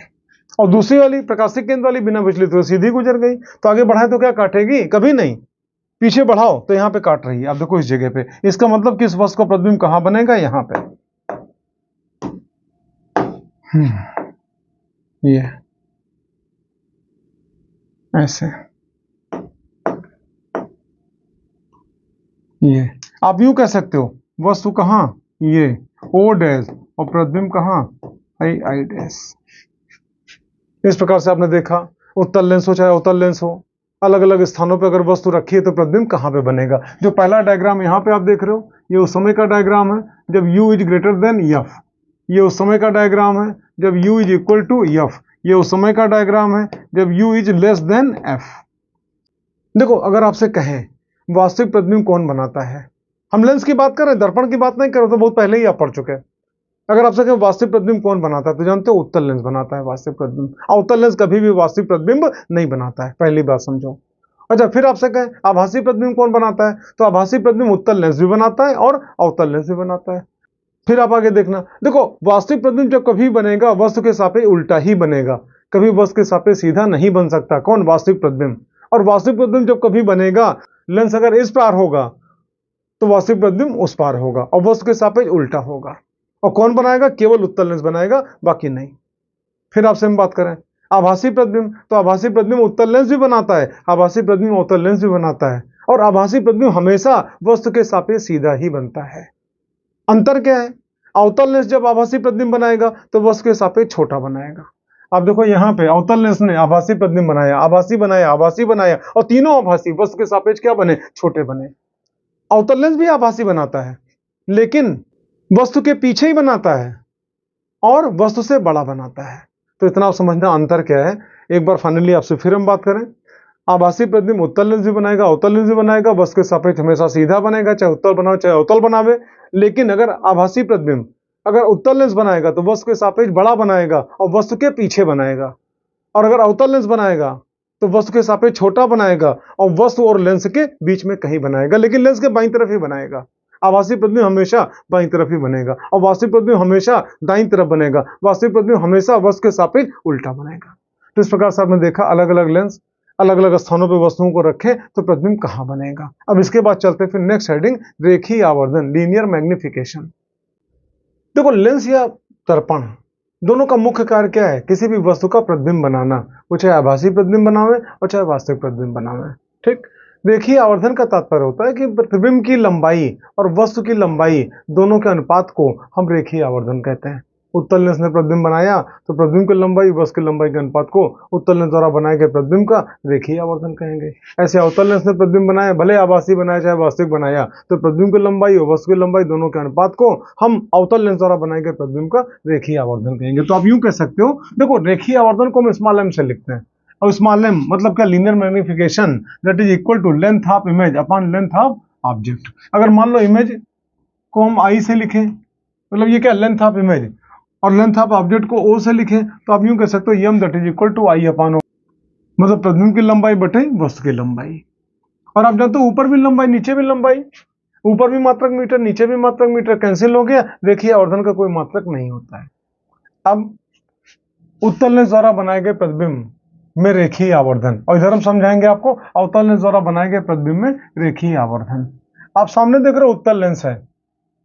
और दूसरी वाली प्रकाशिक केंद्र वाली बिना विचलित हुए सीधी गुजर गई। तो आगे बढ़ाए तो क्या काटेगी? कभी नहीं। पीछे बढ़ाओ तो यहां पे काट रही है। आप देखो इस जगह पे, इसका मतलब कि इस वस्तु का प्रतिबिंब कहां बनेगा? यहां पे। ये ऐसे, ये आप यूं कह सकते हो, वस्तु कहां? ये O डैश, और प्रतिबिंब कहां? I dash. इस प्रकार से आपने देखा, उत्तल लेंस हो चाहे अवतल लेंस हो, अलग अलग स्थानों पर अगर वस्तु रखी है तो प्रतिबिंब कहां पे बनेगा। जो पहला डायग्राम यहां पे आप देख रहे हो, ये उस समय का डायग्राम है जब U is greater than F। ये उस समय का डायग्राम है जब U is equal to F। ये उस समय का डायग्राम है जब U is less than F। देखो, अगर आपसे कहें वास्तविक प्रतिबिंब कौन बनाता है, हम लेंस की बात कर रहे हैं, दर्पण की बात नहीं कर रहे, तो बहुत पहले ही आप पढ़ चुके हैं। अगर आपसे कहें वास्तविक प्रतिबिंब कौन बनाता है, तो जानते हो उत्तल लेंस बनाता है वास्तविक प्रतिबिंब। अवतल लेंस कभी भी वास्तविक प्रतिबिंब नहीं बनाता है, पहली बात समझो। अच्छा, फिर आपसे कहें आभासी प्रतिबिंब कौन बनाता है, तो आभासी प्रतिबिंब उत्तल लेंस भी बनाता है और अवतल लेंस भी बनाता है। फिर आप आगे देखना, देखो वास्तविक प्रतिबिंब जब कभी बनेगा वस्तु के सापेक्ष उल्टा ही बनेगा, कभी वस्तु के सापेक्ष सीधा नहीं बन सकता। कौन? वास्तविक प्रतिबिंब। और वास्तविक प्रतिबिंब जब कभी बनेगा, लेंस अगर इस पार होगा तो वास्तविक प्रतिबिंब उस पार होगा, और वस्तु के सापेक्ष उल्टा होगा। और कौन बनाएगा? केवल उत्तल लेंस बनाएगा, बाकी नहीं। फिर आपसे हम बात करें आभासी प्रतिबिंब, तो आभासी प्रतिबिंब उत्तल लेंस भी बनाता है, आभासी प्रतिबिंब अवतल लेंस भी बनाता है, और आभासी प्रतिबिंब हमेशा वस्तु के सापेक्ष सीधा ही बनता है। अंतर क्या है? अवतल लेंस जब आभासी प्रतिबिंब बनाएगा तो वस्तु के सापेक्ष छोटा बनाएगा। आप देखो यहाँ पे अवतल लेंस ने आभासी प्रतिबिंब बनाया, आभासी बनाया, आभासी बनाया, और तीनों आभासी वस्तु के सापेक्ष क्या बने? छोटे बने। अवतल लेंस भी आभासी बनाता है, लेकिन वस्तु के पीछे ही बनाता है और वस्तु से बड़ा बनाता है। तो इतना आप समझना अंतर क्या है। एक बार फाइनली आपसे फिर हम बात करें, आभासी प्रतिबिंब उत्तल लेंस भी बनाएगा, अवतल लेंस भी बनाएगा, वस्तु के सापेक्ष हमेशा सीधा बनेगा, चाहे उत्तल बनावे चाहे अवतल बनावे। लेकिन अगर आभासी प्रतिबिंब अगर उत्तल लेंस बनाएगा तो वस्तु के सापेक्ष बड़ा बनाएगा और वस्तु के पीछे बनाएगा, और अगर अवतल लेंस बनाएगा तो वस्तु के सापेक्ष छोटा बनाएगा और वस्तु और लेंस के बीच में कहीं बनाएगा, लेकिन लेंस के बाईं तरफ ही बनाएगा। आभासी प्रतिबिंब हमेशा बाईं तरफ ही बनेगा, और वास्तविक प्रतिबिंब हमेशा दाईं तरफ बनेगा। वास्तविक प्रतिबिंब हमेशा वस्तु के सापेक्ष उल्टा बनेगा। तो इस प्रकार से आपने देखा, अलग अलग लेंस अलग अलग स्थानों पर वस्तुओं को रखें तो प्रतिबिंब कहां बनेगा। अब इसके बाद चलते फिर नेक्स्ट हेडिंग, रेखीय आवर्धन, लीनियर मैग्निफिकेशन। देखो, लेंस या दर्पण दोनों का मुख्य कार्य क्या है? किसी भी वस्तु का प्रतिबिंब बनाना, वो चाहे आभासी प्रतिबिंब बनावे और चाहे वास्तविक प्रतिबिंब बनावे। ठीक। रेखीय आवर्धन का तात्पर्य होता है कि प्रतिबिंब की लंबाई और वस्तु की लंबाई दोनों के अनुपात को हम रेखीय आवर्धन कहते हैं। उत्तल लेंस ने प्रतिबिंब बनाया तो प्रतिबिंब की लंबाई वस्तु की लंबाई के अनुपात को उत्तल लेंस द्वारा बनाए गए प्रतिबिंब का रेखीय आवर्धन कहेंगे। ऐसे अवतल लेंस ने प्रतिबिंब बनाया, भले आभासी बनाया चाहे वास्तविक बनाया, तो प्रतिबिंब की लंबाई और वस्तु की लंबाई दोनों के अनुपात को हम अवतल लेंस द्वारा बनाए गए प्रतिबिंब का रेखीय आवर्धन कहेंगे। तो आप यूं कह सकते हो, देखो रेखीय आवर्धन को हम स्मॉल एम से लिखते हैं, और स्मॉल एम मतलब क्या? Linear magnification that is equal to length of image upon length of object. अगर मान लो इमेज को हम आई से लिखें, मतलब ये क्या? लेंथ ऑफ इमेज, और लेंथ ऑफ ऑब्जेक्ट को ओ से लिखें, तो आप यूं कह सकते हो m that is equal to I upon O, मतलब प्रतिबिंब की लंबाई बटे वस्तु की लंबाई। और आप जानते हो ऊपर भी लंबाई नीचे भी लंबाई, ऊपर भी मात्रक मीटर नीचे भी मात्रक मीटर, कैंसिल हो गया। रेखीय आवर्धन का कोई मात्रक नहीं होता है। अब उत्तल लेंस द्वारा बनाए गए प्रतिबिंब में रेखीय आवर्धन, और इधर हम समझाएंगे आपको अवतल लेंस द्वारा बनाए गए प्रतिबिंब में रेखीय आवर्धन। आप सामने देख रहे हो उत्तल लेंस है,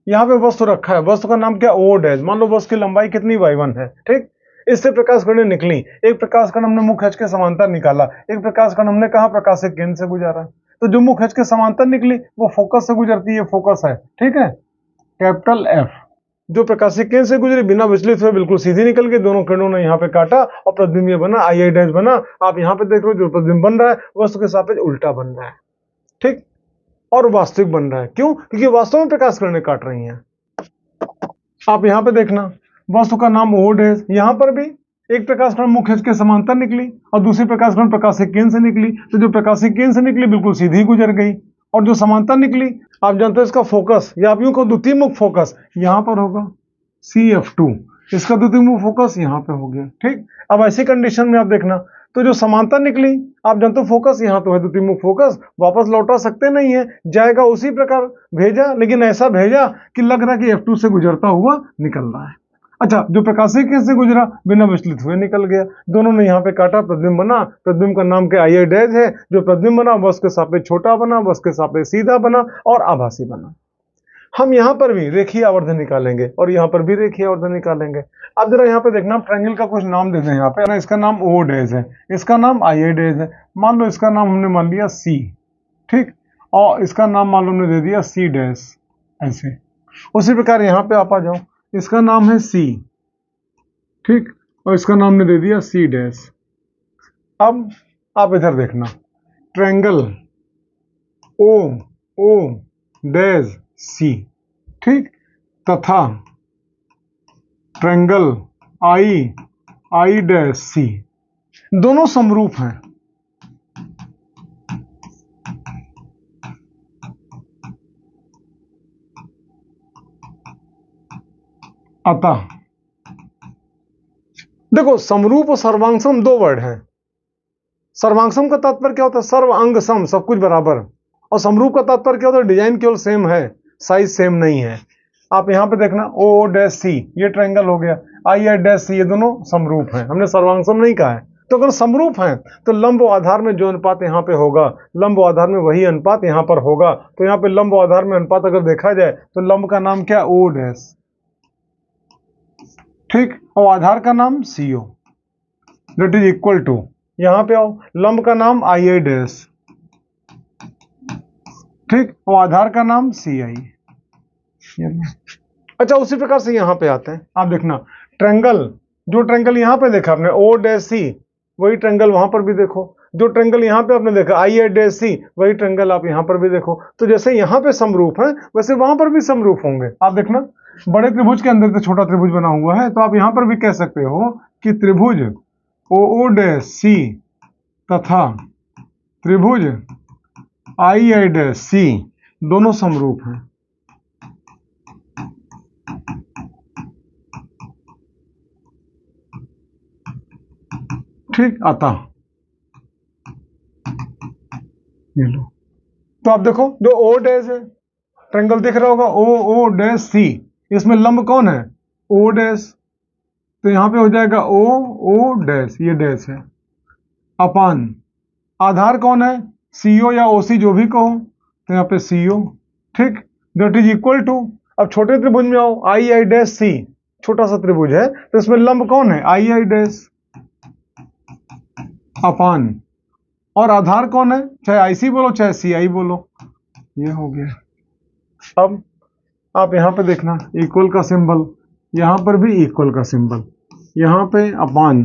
यहाँ पे वस्तु रखा है, वस्तु का नाम क्या, ओ डैश। मान लो वस्तु की लंबाई कितनी, y1 है, ठीक। इससे प्रकाश किरणें निकली, एक प्रकाश कण हमने मुख्य अक्ष के समांतर निकाला, एक प्रकाश कण हमने कहा प्रकाशिक केंद्र से गुजारा, तो जो मुख्य अक्ष के समांतर निकली वो फोकस से गुजरती है, फोकस है, ठीक है, कैपिटल F। जो प्रकाशिक केंद्र से गुजरी बिना विचलित हुए बिल्कुल सीधी निकल गई, दोनों किरणों ने यहाँ पे काटा और प्रतिबिंब ये बना, आई डैश बना। आप यहाँ पे देख रहे हो जो प्रतिबिंब बन रहा है वस्तु के सापेक्ष उल्टा बन रहा है, ठीक, और वास्तविक बन रहा है। क्यों? क्योंकि वास्तव में प्रकाश किरणें काट रही हैं। आप यहाँ पे देखना, वस्तु का नाम ओ डैश, यहाँ पर भी एक प्रकाश कण मुख्य अक्ष के समांतर निकली और दूसरी प्रकाश कण प्रकाशिक केंद्र से निकली, तो जो प्रकाशिक केंद्र से निकली बिल्कुल सीधी गुजर गई, और जो समांतर निकली आप जानते हो इसका फोकस, या आप यूं कहो द्वितीय मुख फोकस यहाँ पर होगा CF2, इसका द्वितीय मुख फोकस यहाँ पे हो गया, ठीक। अब ऐसी कंडीशन में आप देखना, तो जो समांतर निकली आप जानते हो फोकस यहाँ तो है, द्वितीय मुख फोकस वापस लौटा सकते नहीं है, जाएगा उसी प्रकार भेजा, लेकिन ऐसा भेजा कि लग रहा कि F2 से गुजरता हुआ निकल रहा है। अच्छा, जो प्रकाशिक केंद्र से गुजरा बिना विचलित हुए निकल गया, दोनों ने यहाँ पे काटा, प्रतिबिंब बना, प्रतिबिंब का नाम क्या, आई डैश है। जो प्रतिबिंब बना वस्तु के सापेक्ष छोटा बना, वस्तु के सापेक्ष सीधा बना और आभासी बना। हम यहाँ पर भी रेखीय आवर्धन निकालेंगे और यहाँ पर भी रेखीय आवर्धन निकालेंगे। अब जरा यहाँ पे देखना, ट्रायंगल का कुछ नाम दे दें यहाँ पे, इसका नाम ओ डैश है, इसका नाम आई डैश है। मान लो इसका नाम हमने मान लिया C, ठीक, और इसका नाम मान लो हमने दे दिया C डैश, ऐसे। उसी प्रकार यहाँ पे आप आ जाओ, इसका नाम है C, ठीक, और इसका नाम ने दे दिया C डैश। अब आप इधर देखना, ट्रायंगल O डैश C, ठीक, तथा ट्रायंगल I डैश C, दोनों समरूप हैं। अतः देखो, समरूप और सर्वांगसम दो वर्ड हैं। सर्वांगसम का तात्पर्य क्या होता है, सर्व अंग सम, सब कुछ बराबर, और समरूप का तात्पर्य क्या होता है, डिजाइन केवल सेम है, साइज सेम नहीं है। आप यहाँ पे देखना, O डैश C ये ट्रायंगल हो गया, I डैश C ये दोनों समरूप हैं, हमने सर्वांगसम नहीं कहा है। तो अगर समरूप हैं तो लंब और आधार में जो अनुपात यहाँ पे होगा, लंब और आधार में वही अनुपात यहाँ पर होगा। तो यहाँ पे लंब और आधार में अनुपात अगर देखा जाए तो लंब का नाम क्या, O डैश, ठीक, और आधार का नाम CO, that is equal to, यहां पे आओ, लंब का नाम I डैश, ठीक, और आधार का नाम CI। अच्छा, उसी प्रकार से यहां पे आते हैं, आप देखना, ट्रायंगल, जो ट्रायंगल यहां पे देखा आपने O डैश C, वही ट्रायंगल वहां पर भी देखो। जो ट्रायंगल यहां पे आपने देखा I डैश C, वही ट्रायंगल आप यहां पर भी देखो। तो जैसे यहां पे समरूप है वैसे वहां पर भी समरूप होंगे। आप देखना, बड़े त्रिभुज के अंदर तो छोटा त्रिभुज बना हुआ है, तो आप यहां पर भी कह सकते हो कि त्रिभुज O डैश C तथा त्रिभुज I डैश C दोनों समरूप हैं। ठीक, अतः ये लो, तो आप देखो जो O डैश है, ट्रायंगल दिख रहा होगा O डैश C, इसमें लंब कौन है, O डैश, तो यहां पे हो जाएगा O डैश, ये डैश है, अपान आधार कौन है, CO या OC जो भी कहो, तो यहाँ पे CO, ठीक, दैट इज इक्वल टू, अब छोटे त्रिभुज में आओ, I डैश C, छोटा सा त्रिभुज है तो इसमें लंब कौन है, I डैश, अपान, और आधार कौन है, चाहे IC बोलो चाहे CI बोलो, ये हो गया। अब आप यहां पे देखना, इक्वल का सिंबल, यहां पर भी इक्वल का सिंबल, यहां पे अपान,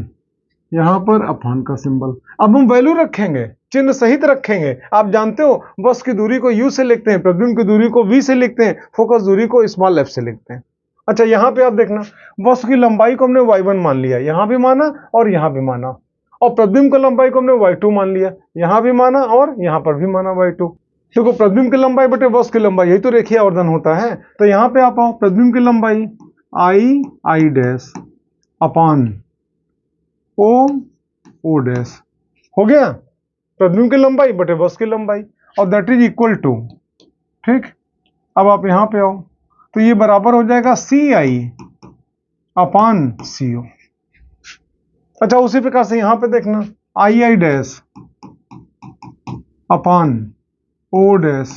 यहां पर अपान का सिंबल। अब हम वैल्यू रखेंगे, चिन्ह सहित रखेंगे। आप जानते हो वस्तु की दूरी को U से लिखते हैं, प्रतिबिंब की दूरी को V से लिखते हैं, फोकस दूरी को स्मॉल f से लिखते हैं। अच्छा, यहां पे आप देखना, वस्तु की लंबाई को हमने y1 मान लिया, यहां भी माना और यहां भी माना, और प्रतिबिंब की लंबाई को हमने y2 मान लिया, यहां भी माना और यहां पर भी माना y2। देखो, प्रतिबिंब की लंबाई बटे वस्तु की लंबाई, यही तो रेखीय आवर्धन होता है। तो यहां पे आप आओ, प्रतिबिंब की लंबाई I dash upon O dash हो गया, प्रतिबिंब की लंबाई बटे वस्तु की लंबाई, और दैट इज इक्वल टू, ठीक। अब आप यहां पे आओ तो ये बराबर हो जाएगा CI अपान CO। अच्छा, उसी प्रकार से यहां पे देखना, I dash upon O dash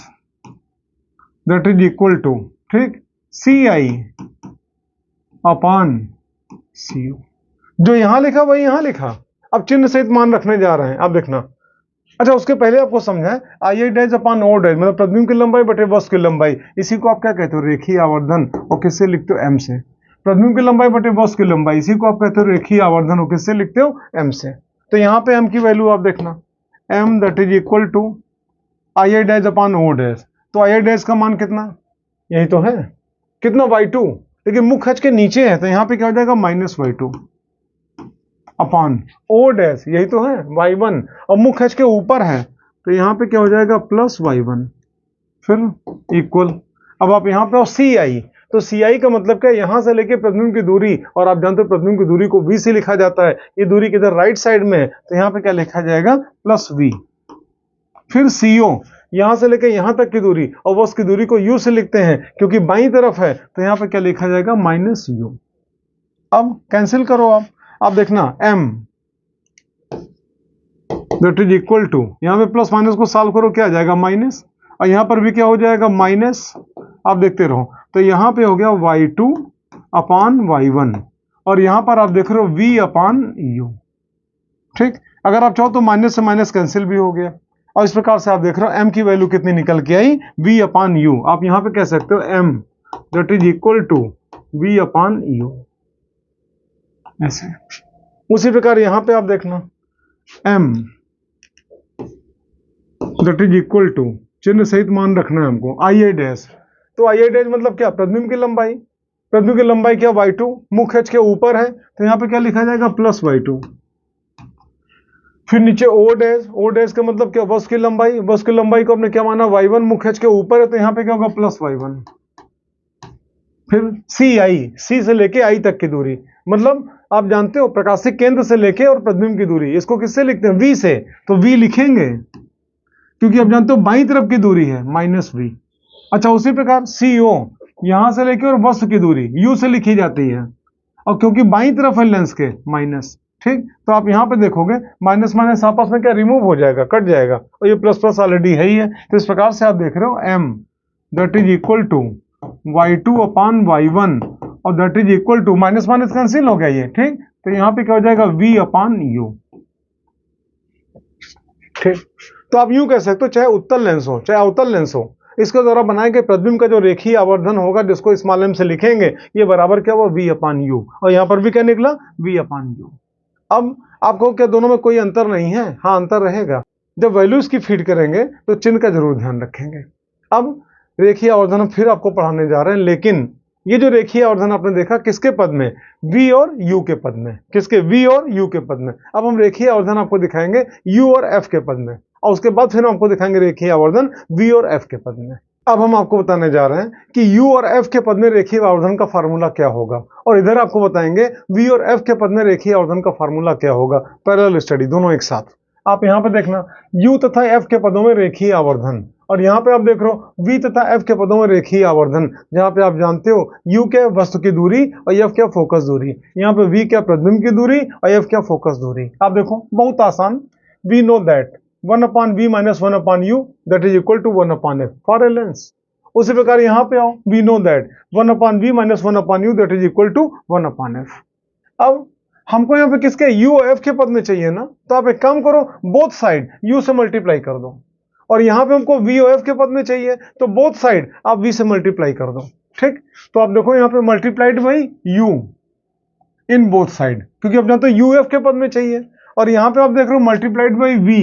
that is equal to, ठीक, see I upon C you. जो यहां लिखा वही यहां लिखा, अब चिन्ह सहित मान रखने जा रहे हैं। अब देखना, अच्छा उसके पहले आपको समझा है I dash upon O dash मतलब प्रतिबिंब की लंबाई बटे वस्तु की लंबाई, इसी को आप क्या कहते हो, रेखीय आवर्धन। और किससे लिखते हो, एम से। प्रतिबिंब की लंबाई बटे वस्तु की लंबाई, इसी को आप कहते हो रेखीय आवर्धन। और किससे लिखते हो, एम से। तो यहाँ पे एम की वैल्यू आप देखना, m that is equal to I dash upon O dash. तो आई डैश का मान कितना, यही तो है, कितना, y2। लेकिन मुख खच के नीचे है तो यहाँ पे क्या हो जाएगा, minus y2 upon O dash, यही तो है y1। और मुख खच के ऊपर है तो यहाँ पे क्या हो जाएगा, प्लस y1, फिर इक्वल। अब आप यहाँ पे हो सी आई, तो सी आई का मतलब क्या है, यहां से लेके प्रतिबिंब की दूरी, और आप जानते हो प्रतिबिंब की दूरी को v से लिखा जाता है। ये दूरी किधर, राइट साइड में है, तो यहाँ पे क्या लिखा जाएगा, प्लस v। फिर CO, यहां से लेके यहां तक की दूरी, और वो उसकी दूरी को u से लिखते हैं क्योंकि बाईं तरफ है, तो यहाँ पे क्या लिखा जाएगा, माइनस u। अब कैंसिल करो आप देखना m that is equal to, यहाँ पे प्लस माइनस को सॉल्व करो, क्या आ जाएगा, माइनस। और यहाँ पर भी क्या हो जाएगा, माइनस। आप देखते रहो, तो यहाँ पे हो गया y2 अपॉन y1, और यहाँ पर आप देख रहे हो v अपॉन u। ठीक, अगर आप चाहो तो माइनस से माइनस कैंसिल भी हो गया। और इस प्रकार से आप देख रहे हो m की वैल्यू कितनी निकल के आई, v अपॉन u। आप यहाँ पे कह सकते हो m that is equal to v upon u, ऐसे। उसी प्रकार यहाँ पे आप देखना, m that is equal to, चिन्ह सहित मान रखना है हमको, आई डैश। तो आई डैश मतलब क्या, प्रतिबिंब की लंबाई। प्रतिबिंब की लंबाई क्या, y2, मुख h के ऊपर है तो यहाँ पे क्या लिखा जाएगा, प्लस y2। फिर नीचे ओ डैश, ओ डैश का मतलब क्या, वस्तु की लंबाई। वस्तु की लंबाई को आपने क्या माना, y1, मुख h के ऊपर है तो यहाँ पे क्या होगा, प्लस y1। फिर सी आई, सी से लेके आई तक की दूरी, मतलब आप जानते हो प्रकाशिक केंद्र से लेके और प्रतिबिंब की दूरी, इसको किससे लिखते हैं, v से। तो v लिखेंगे क्योंकि आप जानते हो बाईं तरफ की दूरी है, माइनस v। अच्छा उसी प्रकार CO, यहां से लेके और वस्तु की दूरी u से लिखी जाती है, और क्योंकि बाईं तरफ है लेंस के, माइनस। ठीक, तो आप यहां पे देखोगे माइनस माइनस आपस में क्या रिमूव हो जाएगा, कट जाएगा, और ये प्लस प्लस ऑलरेडी है ही है। तो इस प्रकार से आप देख रहे हो m that is equal to y2 upon y1, और that is equal to, minus minus cancel हो गया ये। ठीक, तो यहाँ पे क्या हो जाएगा, v अपॉन u। ठीक, तो आप यूं कह सकते हो, चाहे उत्तल लेंस हो चाहे अवतल लेंस हो, इसके द्वारा बनाए गए प्रतिबिंब का जो रेखीय आवर्धन होगा, जिसको स्मॉल m से लिखेंगे, ये बराबर क्या हुआ, v अपॉन u। और यहाँ पर भी क्या निकला, v अपॉन u। अब आपको क्या दोनों में कोई अंतर नहीं है, हाँ अंतर रहेगा, जब वैल्यूज की फीड करेंगे तो चिन्ह का जरूर ध्यान रखेंगे। अब रेखीय आवर्धन हम फिर आपको पढ़ाने जा रहे हैं, लेकिन ये जो रेखीय आवर्धन आपने देखा किसके पद में, v और u के पद में। किसके, v और u के पद में। अब हम रेखीय आवर्धन आपको दिखाएंगे u और f के पद में, और उसके बाद फिर हम आपको दिखाएंगे रेखीय आवर्धन v और f के पद में। अब हम आपको बताने जा रहे हैं कि u और f के पद में रेखीय आवर्धन का फार्मूला क्या होगा, और इधर आपको बताएंगे v और f के पद में रेखीय आवर्धन का फार्मूला क्या होगा। पैरेलल स्टडी दोनों एक साथ। आप यहाँ पे देखना, u तथा f के पदों में रेखीय आवर्धन, और यहाँ पे आप देख रहे हो v तथा f के पदों में रेखीय आवर्धन, जहाँ पे आप जानते हो u क्या वस्तु की दूरी और f क्या फोकस दूरी। यहाँ पे v क्या प्रतिबिंब की दूरी और f क्या फोकस दूरी। आप देखो बहुत आसान, we know that 1 upon v minus 1 upon u that is equal to 1 upon f for a lens. उसी प्रकार यहाँ पे आओ, we know that 1 upon v minus 1 upon u that is equal to 1 upon f। अब हमको यहाँ पे किसके, u और f के पद में चाहिए ना, तो आप एक काम करो, बोथ साइड u से मल्टीप्लाई कर दो। और यहाँ पे हमको v और f के पद में चाहिए, तो बोथ साइड आप v से मल्टीप्लाई कर दो। ठीक, तो आप देखो यहाँ पे multiplied by u in both side, क्योंकि आप जानते हो u f के पद में चाहिए। और यहाँ पे आप देख रहे हो multiplied by v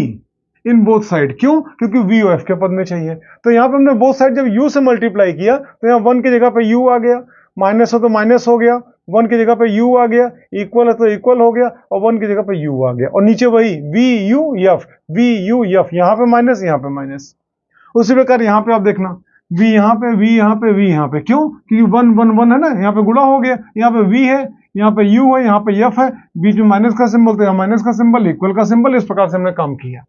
in both side, क्यों, क्योंकि v और f के पद में चाहिए। तो यहाँ पे हमने बोथ साइड जब u से मल्टीप्लाई किया तो यहाँ 1 की जगह पे u आ गया, माइनस हो तो माइनस हो गया, 1 की जगह पे u आ गया, इक्वल है तो इक्वल हो गया, और 1 की जगह पे u आ गया, और नीचे वही v u f, v u f, यहाँ पे माइनस यहाँ पे माइनस। उसी प्रकार यहाँ पे आप देखना, v यहाँ पे, v यहाँ पे, v यहाँ पे, क्यों, क्योंकि 1 1 1 है ना, यहाँ पे गुणा हो गया, यहाँ पे v है, यहाँ पे u है, यहाँ पे f है, बीच में माइनस का सिंबल तो यहाँ माइनस का सिंबल, इक्वल का सिंबल। इस प्रकार से हमने काम किया।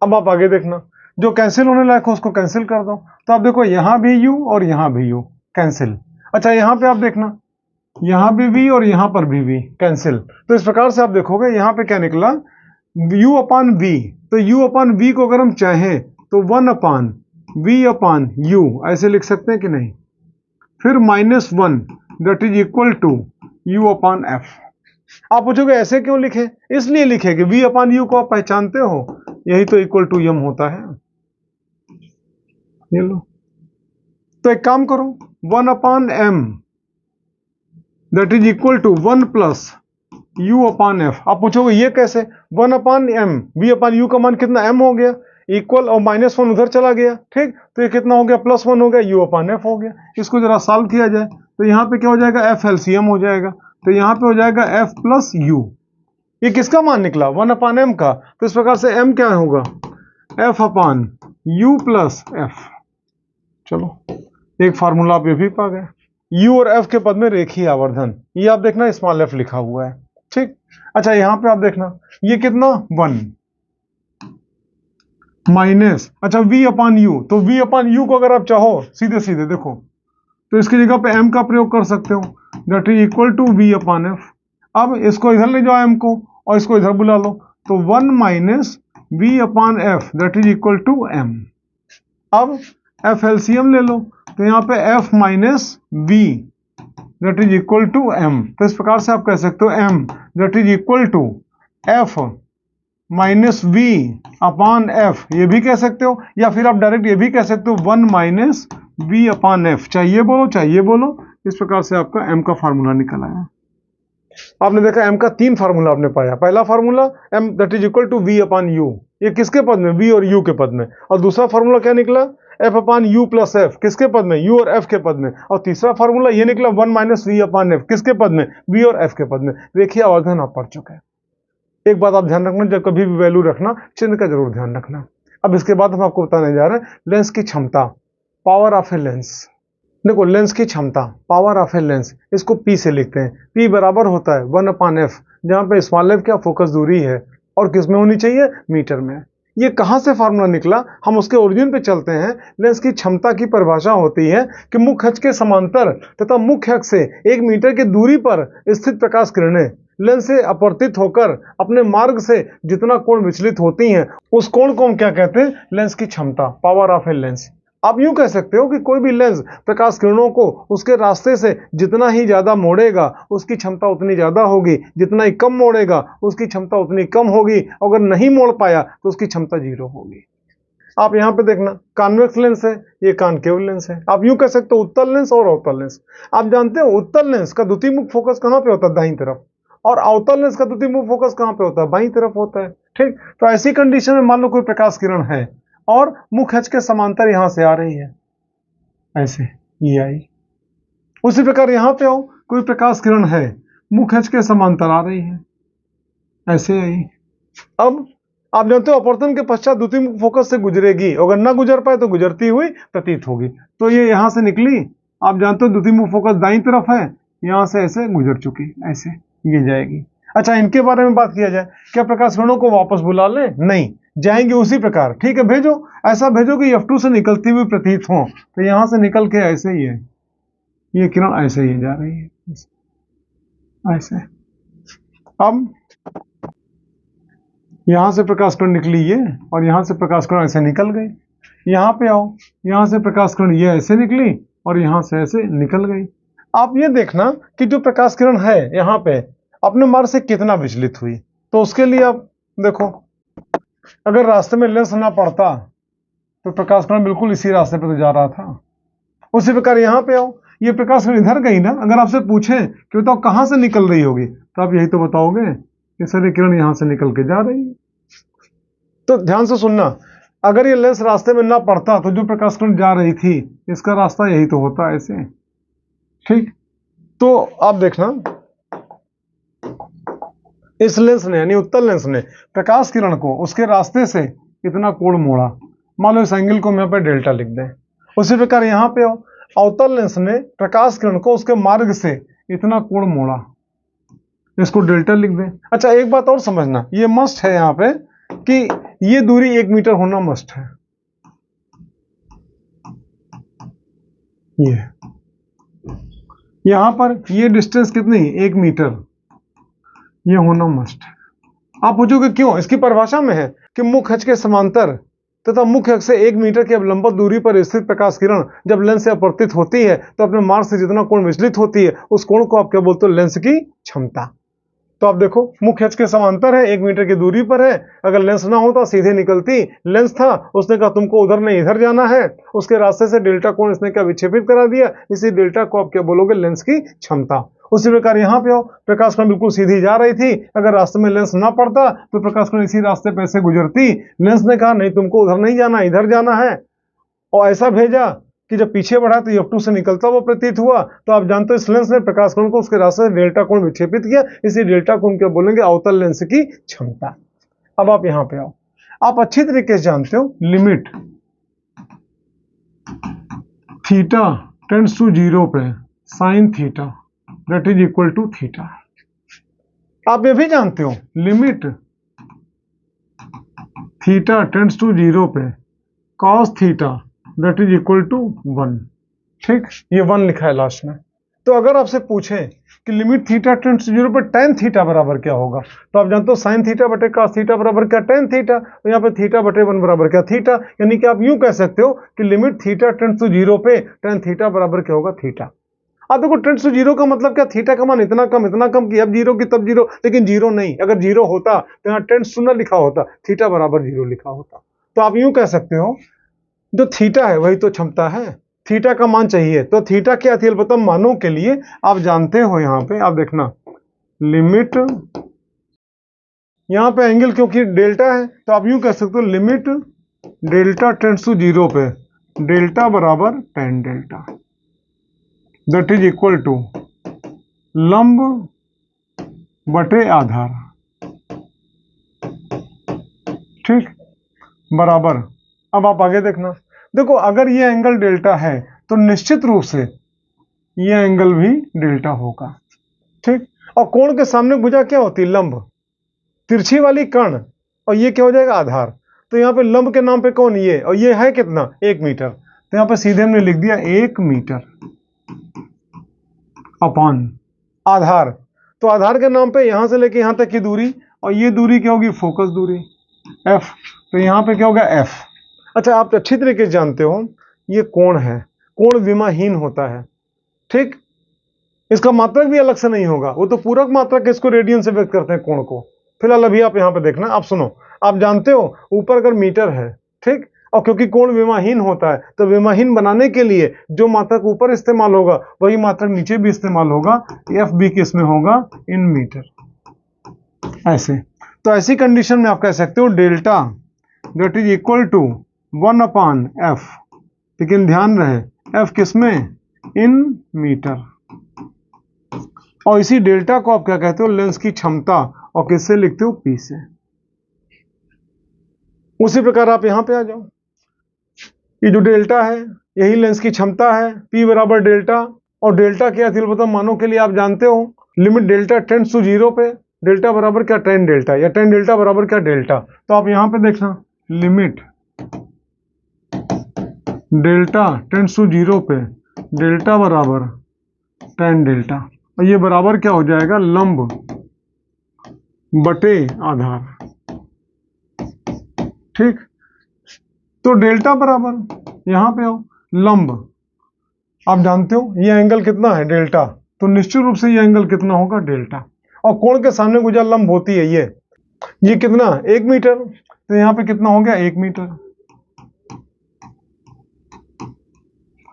अब आप आगे देखना, जो कैंसिल होने लायक हो उसको कैंसिल कर दो। तो आप देखो यहाँ भी u और यहाँ भी u कैंसिल। अच्छा यहाँ पे आप देखना, यहाँ भी v और यहाँ पर भी v कैंसिल। तो इस प्रकार से आप देखोगे यहाँ पे क्या निकला, u अपॉन v। तो u अपॉन v को अगर हम चाहें तो 1 अपॉन v अपॉन u ऐसे लिख सकते हैं कि नहीं। फिर -1 that is equal to u/f। आप पूछोगे ऐसे क्यों लिखे? इसलिए लिखे कि v/u को आप पहचानते हो, यही तो इक्वल टू m होता है। ये लो, तो एक काम करो, 1/m that is equal to 1 plus u/f। आप पूछोगे ये कैसे? 1/m, v/u का मान कितना m हो गया, इक्वल और -1 उधर चला गया, ठीक, तो ये कितना हो गया, +1 हो गया, u/f हो गया। इसको जरा सॉल्व किया जाए तो यहाँ पे क्या हो जाएगा, f LCM हो जाएगा, तो यहाँ पे हो जाएगा f प्लस u। ये किसका मान निकला? 1/m का। तो इस प्रकार से m क्या होगा, f/u प्लस f। चलो, एक फार्मूला आप ये भी पा गए। u और f के पद में रेखीय आवर्धन, ये आप देखना स्मॉल f लिखा हुआ है, ठीक। अच्छा, यहाँ पे आप देखना ये कितना 1 माइनस, अच्छा v/u, तो v/u को अगर आप चाहो सीधे सीधे देखो तो इसकी जगह पे m का प्रयोग कर सकते हो, that is equal to v/f। अब इसको इधर ले जाओ m को, और इसको इधर बुला लो, तो 1 minus v/f that is equal to m। अब f LCM ले लो, तो यहाँ पे f minus v that is equal to m। तो इस प्रकार से आप कह सकते हो m that is equal to f minus v upon f, ये भी कह सकते हो, या फिर आप डायरेक्ट ये भी कह सकते हो 1 माइनस v अपान f। चाहिए बोलो, चाहिए बोलो। इस प्रकार से आपका m का फार्मूला निकल आया। आपने देखा m का 3 फार्मूला आपने पाया। पहला formula m that is equal to v/u, ये किसके पद में, v और u के पद में। और दूसरा फार्मूला क्या निकला, f/u प्लस f, किसके पद में, u और f के पद में। और तीसरा फार्मूला ये निकला 1 माइनस v/f, किसके पद में, v और f के पद में। रेखीय आवर्धन आप पढ़ चुके हैं। एक बात आप ध्यान रखना, जब कभी भी वैल्यू रखना, चिन्ह का जरूर ध्यान रखना। अब इसके बाद हम आपको बताने जा रहे हैं लेंस की क्षमता, पावर ऑफ ए लेंस। देखो, लेंस की क्षमता, पावर ऑफ ए लेंस, इसको P से लिखते हैं। P बराबर होता है 1/f, जहां पे स्मॉल f क्या फोकस दूरी है, और किस में होनी चाहिए, मीटर में। ये कहां से फार्मूला निकला, हम उसके ओरिजिन पे चलते हैं। लेंस की क्षमता की परिभाषा होती है कि मुख्य अक्ष के समांतर तथा मुख्य अक्ष से 1 मीटर की दूरी पर स्थित प्रकाश किरणें लेंस से अपवर्तित होकर अपने मार्ग से जितना कोण विचलित होती हैं, उस कोण को हम क्या कहते हैं, लेंस की क्षमता, पावर ऑफ ए लेंस। आप यूं कह सकते हो कि कोई भी लेंस प्रकाश किरणों को उसके रास्ते से जितना ही ज्यादा मोड़ेगा उसकी क्षमता उतनी ज्यादा होगी, जितना ही कम मोड़ेगा उसकी क्षमता उतनी कम होगी, अगर नहीं मोड़ पाया तो उसकी क्षमता 0 होगी। आप यहाँ पे देखना, कॉन्वेक्स लेंस है, ये कॉनकेव लेंस है। आप यूं कह सकते हो उत्तल लेंस और अवतल लेंस। आप जानते हो उत्तल लेंस का द्वितीयमुख फोकस कहाँ पे होता है, दाईं तरफ, और अवतल लेंस का द्वितीयमुख फोकस कहाँ पे होता है, बाईं तरफ होता है, ठीक। तो ऐसी कंडीशन में मान लो कोई प्रकाश किरण है और मुख्य अक्ष के समांतर यहां से आ रही है, ऐसे ये आई। उसी प्रकार यहां पे आओ, कोई प्रकाश किरण है, मुख्य अक्ष के समांतर आ रही है, ऐसे आई। अब आप जानते हो अपवर्तन के पश्चात द्वितीयमुख फोकस से गुजरेगी, अगर ना गुजर पाए तो गुजरती हुई प्रतीत होगी। तो ये यहां से निकली, आप जानते हो द्वितीयमुख फोकस दाईं तरफ है, यहां से ऐसे गुजर चुकी, ऐसे ये जाएगी। अच्छा, इनके बारे में बात किया जाए, क्या प्रकाश किरणों को वापस बुला ले, नहीं, जाएंगे उसी प्रकार, ठीक है। भेजो, ऐसा भेजो कि F2 से निकलती हुई प्रतीत हो, तो यहां से निकल के ऐसे ही है, ये किरण ऐसे ही जा रही है, ऐसे। अब यहां से प्रकाश किरण निकली ये, और यहां से प्रकाश किरण ऐसे निकल गई। यहां पे आओ, यहां से प्रकाश किरण ये ऐसे निकली और यहां से ऐसे निकल गई। आप ये देखना कि जो प्रकाश किरण है यहाँ पे अपने मार्ग से कितना विचलित हुई। तो उसके लिए आप देखो, अगर रास्ते में लेंस ना पड़ता तो प्रकाश किरण बिल्कुल इसी रास्ते पे तो जा रहा था। उसी प्रकार यहाँ पे आओ, ये प्रकाश किरण इधर गई ना, अगर आपसे पूछें कि बताओ कहाँ से निकल रही होगी, तो आप यही तो बताओगे कि सर ये किरण यहाँ से निकल के जा रही है। तो ध्यान से सुनना, अगर ये लेंस रास्ते में ना पड़ता तो जो प्रकाश किरण जा रही थी इसका रास्ता यही तो होता, ऐसे, ठीक। तो आप देखना, इस लेंस ने यानी उत्तल लेंस ने प्रकाश किरण को उसके रास्ते से इतना कोण मोड़ा, मान लो इस एंगल को हम यहाँ पे डेल्टा लिख दें। उसी प्रकार यहाँ पे अवतल लेंस ने प्रकाश किरण को उसके मार्ग से इतना कोण मोड़ा, इसको डेल्टा लिख दें। अच्छा, एक बात और समझना, ये मस्ट है यहाँ पे कि ये दूरी 1 मीटर होना मस्ट है। ये यहां पर ये डिस्टेंस कितनी, 1 मीटर, ये होना मस्ट है। आप पूछोगे क्यों, इसकी परिभाषा में है कि मुख्य अक्ष के समांतर तथा मुख्य अक्ष से 1 मीटर की अवलंबित दूरी पर स्थित प्रकाश किरण जब लेंस से अपवर्तित होती है तो अपने मार्ग से जितना कोण विचलित होती है उस कोण को आप क्या बोलते हो, लेंस की क्षमता। तो आप देखो मुख्य अक्ष के समांतर है, 1 मीटर की दूरी पर है, अगर लेंस ना होता सीधे निकलती, लेंस था उसने कहा तुमको उधर नहीं इधर जाना है, उसके रास्ते से डेल्टा कोण इसने क्या विक्षेपित करा दिया, इसी डेल्टा को आप क्या बोलोगे, लेंस की क्षमता। उसी प्रकार यहाँ पे हो, प्रकाश कण बिल्कुल सीधी जा रही थी, अगर रास्ते में लेंस ना पड़ता तो प्रकाश कण इसी रास्ते पे से गुजरती, लेंस ने कहा नहीं तुमको उधर नहीं जाना इधर जाना है, और ऐसा भेजा कि जब पीछे बढ़ा तो F2 से निकलता हुआ प्रतीत हुआ। तो आप जानते हो इस लेंस ने प्रकाश कोण को उसके रास्ते से डेल्टा कोण विक्षेपित किया, इसी डेल्टा कोण क्या बोलेंगे, अवतल लेंस की क्षमता। अब आप यहां पे आओ, आप अच्छी तरीके से जानते हो लिमिट थीटा टेंड्स टू 0 पे sine theta that is equal to theta. आप ये भी जानते हो लिमिट थीटा टेंड्स टू 0 पे cos theta that is equal to 1। ठीक, ये 1 लिखा है लास्ट में। तो अगर आपसे पूछें कि लिमिट थीटा टेंड्स टू 0 पर टेन थीटा बराबर क्या होगा, तो आप जानते हो साइन थीटा बटे कॉस थीटा बराबर क्या, टेन थीटा। तो यहाँ पे थीटा बटे 1 बराबर क्या, थीटा। यानी कि आप यूं कह सकते हो कि लिमिट थीटा टेंड्स टू 0 पे टेन थीटा बराबर क्या होगा, थीटा। अब देखो टेंड्स टू 0 का मतलब क्या, थीटा का मान इतना कम कि अब 0 की तब 0, लेकिन 0 नहीं। अगर 0 होता तो यहाँ टेंड्स टू ना लिखा होता, थीटा बराबर 0 लिखा होता। तो आप यूं कह सकते हो जो थीटा है वही तो क्षमता है, थीटा का मान चाहिए। तो थीटा के अतिलतम मानों के लिए आप जानते हो, यहां पे आप देखना लिमिट, यहां पे एंगल क्योंकि डेल्टा है तो आप यूं कह सकते हो लिमिट डेल्टा टेंड्स टू 0 पे डेल्टा बराबर tan delta that is equal to लंब बटे आधार। ठीक, बराबर। अब आप आगे देखना, देखो अगर ये एंगल डेल्टा है तो निश्चित रूप से ये एंगल भी डेल्टा होगा। ठीक, और कोण के सामने भुजा क्या होती है, लंब, तिरछी वाली कर्ण, और ये क्या हो जाएगा, आधार। तो यहाँ पे लंब के नाम पे कौन, ये, और ये है कितना, 1 मीटर। तो यहाँ पे सीधे हमने लिख दिया 1 मीटर अपॉन आधार। तो आधार के नाम पे यहां से लेके यहां तक की दूरी, और ये दूरी क्या होगी, फोकस दूरी F। तो यहाँ पे क्या होगा, F। अच्छा, आप अच्छी तरीके से जानते हो ये कोण है, कोण विमाहीन होता है। ठीक, इसका मात्रक भी अलग से नहीं होगा, वो तो पूरक मात्रक इसको रेडियन से व्यक्त करते हैं कोण को। फिलहाल अभी आप यहाँ पे देखना, आप सुनो, आप जानते हो ऊपर अगर मीटर है, ठीक, और क्योंकि कोण विमाहीन होता है तो विमाहीन बनाने के लिए जो मात्रक ऊपर इस्तेमाल होगा वही मात्रक नीचे भी इस्तेमाल होगा। एफ बी किस में होगा, इन मीटर, ऐसे। तो ऐसी कंडीशन में आप कह सकते हो delta that is equal to 1 upon f, लेकिन ध्यान रहे एफ किस में, इन मीटर। और इसी डेल्टा को आप क्या कहते हो, लेंस की क्षमता, और किससे लिखते हो, पी से। उसी प्रकार आप यहां पे आ जाओ, ये जो डेल्टा है यही लेंस की क्षमता है, P बराबर डेल्टा। और डेल्टा के अतिलतम मानों के लिए आप जानते हो लिमिट डेल्टा टेंड्स टू 0 पे डेल्टा बराबर क्या, टेन डेल्टा, या टेन डेल्टा बराबर क्या, डेल्टा। तो आप यहां पे देखना लिमिट डेल्टा टेंड्स टू 0 पे डेल्टा बराबर टेन डेल्टा, और ये बराबर क्या हो जाएगा, लंब बटे आधार। ठीक, तो डेल्टा बराबर यहां पे हो लंब, आप जानते हो ये एंगल कितना है, डेल्टा, तो निश्चित रूप से ये एंगल कितना होगा, डेल्टा। और कोण के सामने गुजर लंब होती है ये कितना, 1 मीटर। तो यहां पे कितना हो गया, 1 मीटर,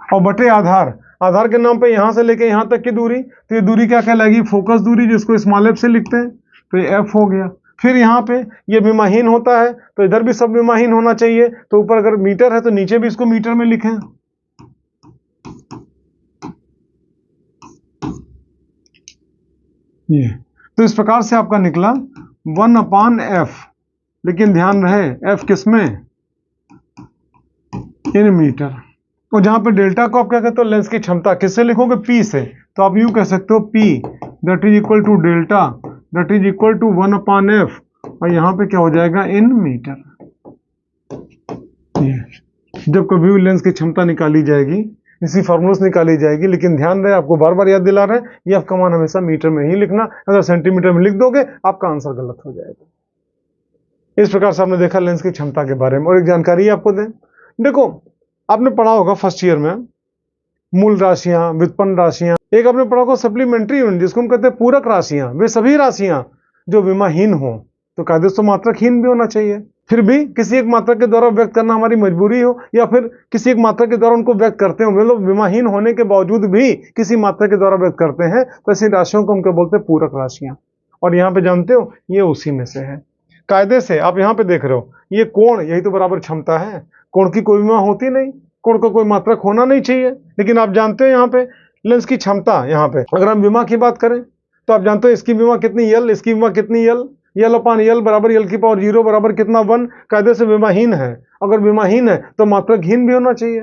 और बटे आधार, आधार के नाम पे यहां से लेके यहां तक की दूरी, तो ये दूरी क्या कहलाएगी, फोकस दूरी, जिसको स्मॉल एफ से लिखते हैं। तो ये एफ हो गया। फिर यहाँ पे ये विमाहीन होता है तो इधर भी सब विमाहीन होना चाहिए, तो ऊपर अगर मीटर है तो नीचे भी इसको मीटर में लिखें। ये तो इस प्रकार से आपका निकला 1 अपान एफ, लेकिन ध्यान रहे एफ किसमें, इन मीटर। और जहां पे डेल्टा को आप क्या कहते हो, लेंस की क्षमता, किससे लिखोगे, पी से। तो आप यूं कह सकते हो p that is equal to delta that is equal to 1 upon f, और यहां पे क्या हो जाएगा, इन मीटर। जब कभी भी लेंस की क्षमता निकाली जाएगी इसी फॉर्मूले से निकाली जाएगी, लेकिन ध्यान रहे, आपको बार बार याद दिला रहे हैं, ये एफ का मान हमेशा मीटर में ही लिखना। अगर सेंटीमीटर में लिख दोगे आपका आंसर गलत हो जाएगा। इस प्रकार से आपने देखा लेंस की क्षमता के बारे में। और एक जानकारी आपको दें, देखो आपने पढ़ा होगा फर्स्ट ईयर में मूल राशियां, व्युत्पन्न राशियां, एक आपने पढ़ा होगा सप्लीमेंट्री यूनिट जिसको हम कहते हैं पूरक राशियां। वे सभी राशियां जो विमाहीन हो, तो कायदे से मात्रकहीन भी होना चाहिए। फिर भी किसी एक मात्रक के द्वारा व्यक्त करना हमारी मजबूरी हो, या फिर किसी एक मात्रक के द्वारा उनको व्यक्त करते हो, वे लोग विमाहीन होने के बावजूद भी किसी मात्रक के द्वारा व्यक्त करते हैं, तो ऐसी राशियों को हम क्या बोलते हैं? पूरक राशियां। और यहाँ पे जानते हो ये उसी में से है। कायदे से आप यहाँ पे देख रहे हो ये कोण, यही तो बराबर क्षमता है। कोण की कोई विमा होती नहीं, कोण का कोई मात्रक होना नहीं चाहिए, लेकिन आप जानते हो यहाँ पे लेंस की क्षमता, यहाँ पे अगर हम विमा की बात करें तो आप जानते हो इसकी विमा कितनी यल, इसकी विमा कितनी यल, यल अपान यल बराबर यल की पावर 0 बराबर कितना 1। कायदे से विमाहीन है। अगर विमाहीन है तो मात्रकहीन भी होना चाहिए,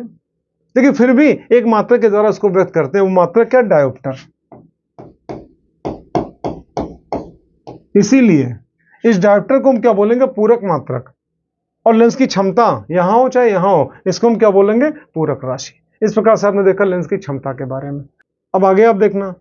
लेकिन फिर भी एक मात्रक के द्वारा इसको व्यक्त करते हैं। वो मात्रक क्या? डायोप्टर। इसीलिए इस डायोप्टर को हम क्या बोलेंगे? पूरक मात्रक। और लेंस की क्षमता यहां हो चाहे यहां हो, इसको हम क्या बोलेंगे? पूरक राशि। इस प्रकार से आपने देखा लेंस की क्षमता के बारे में। अब आगे आप देखना,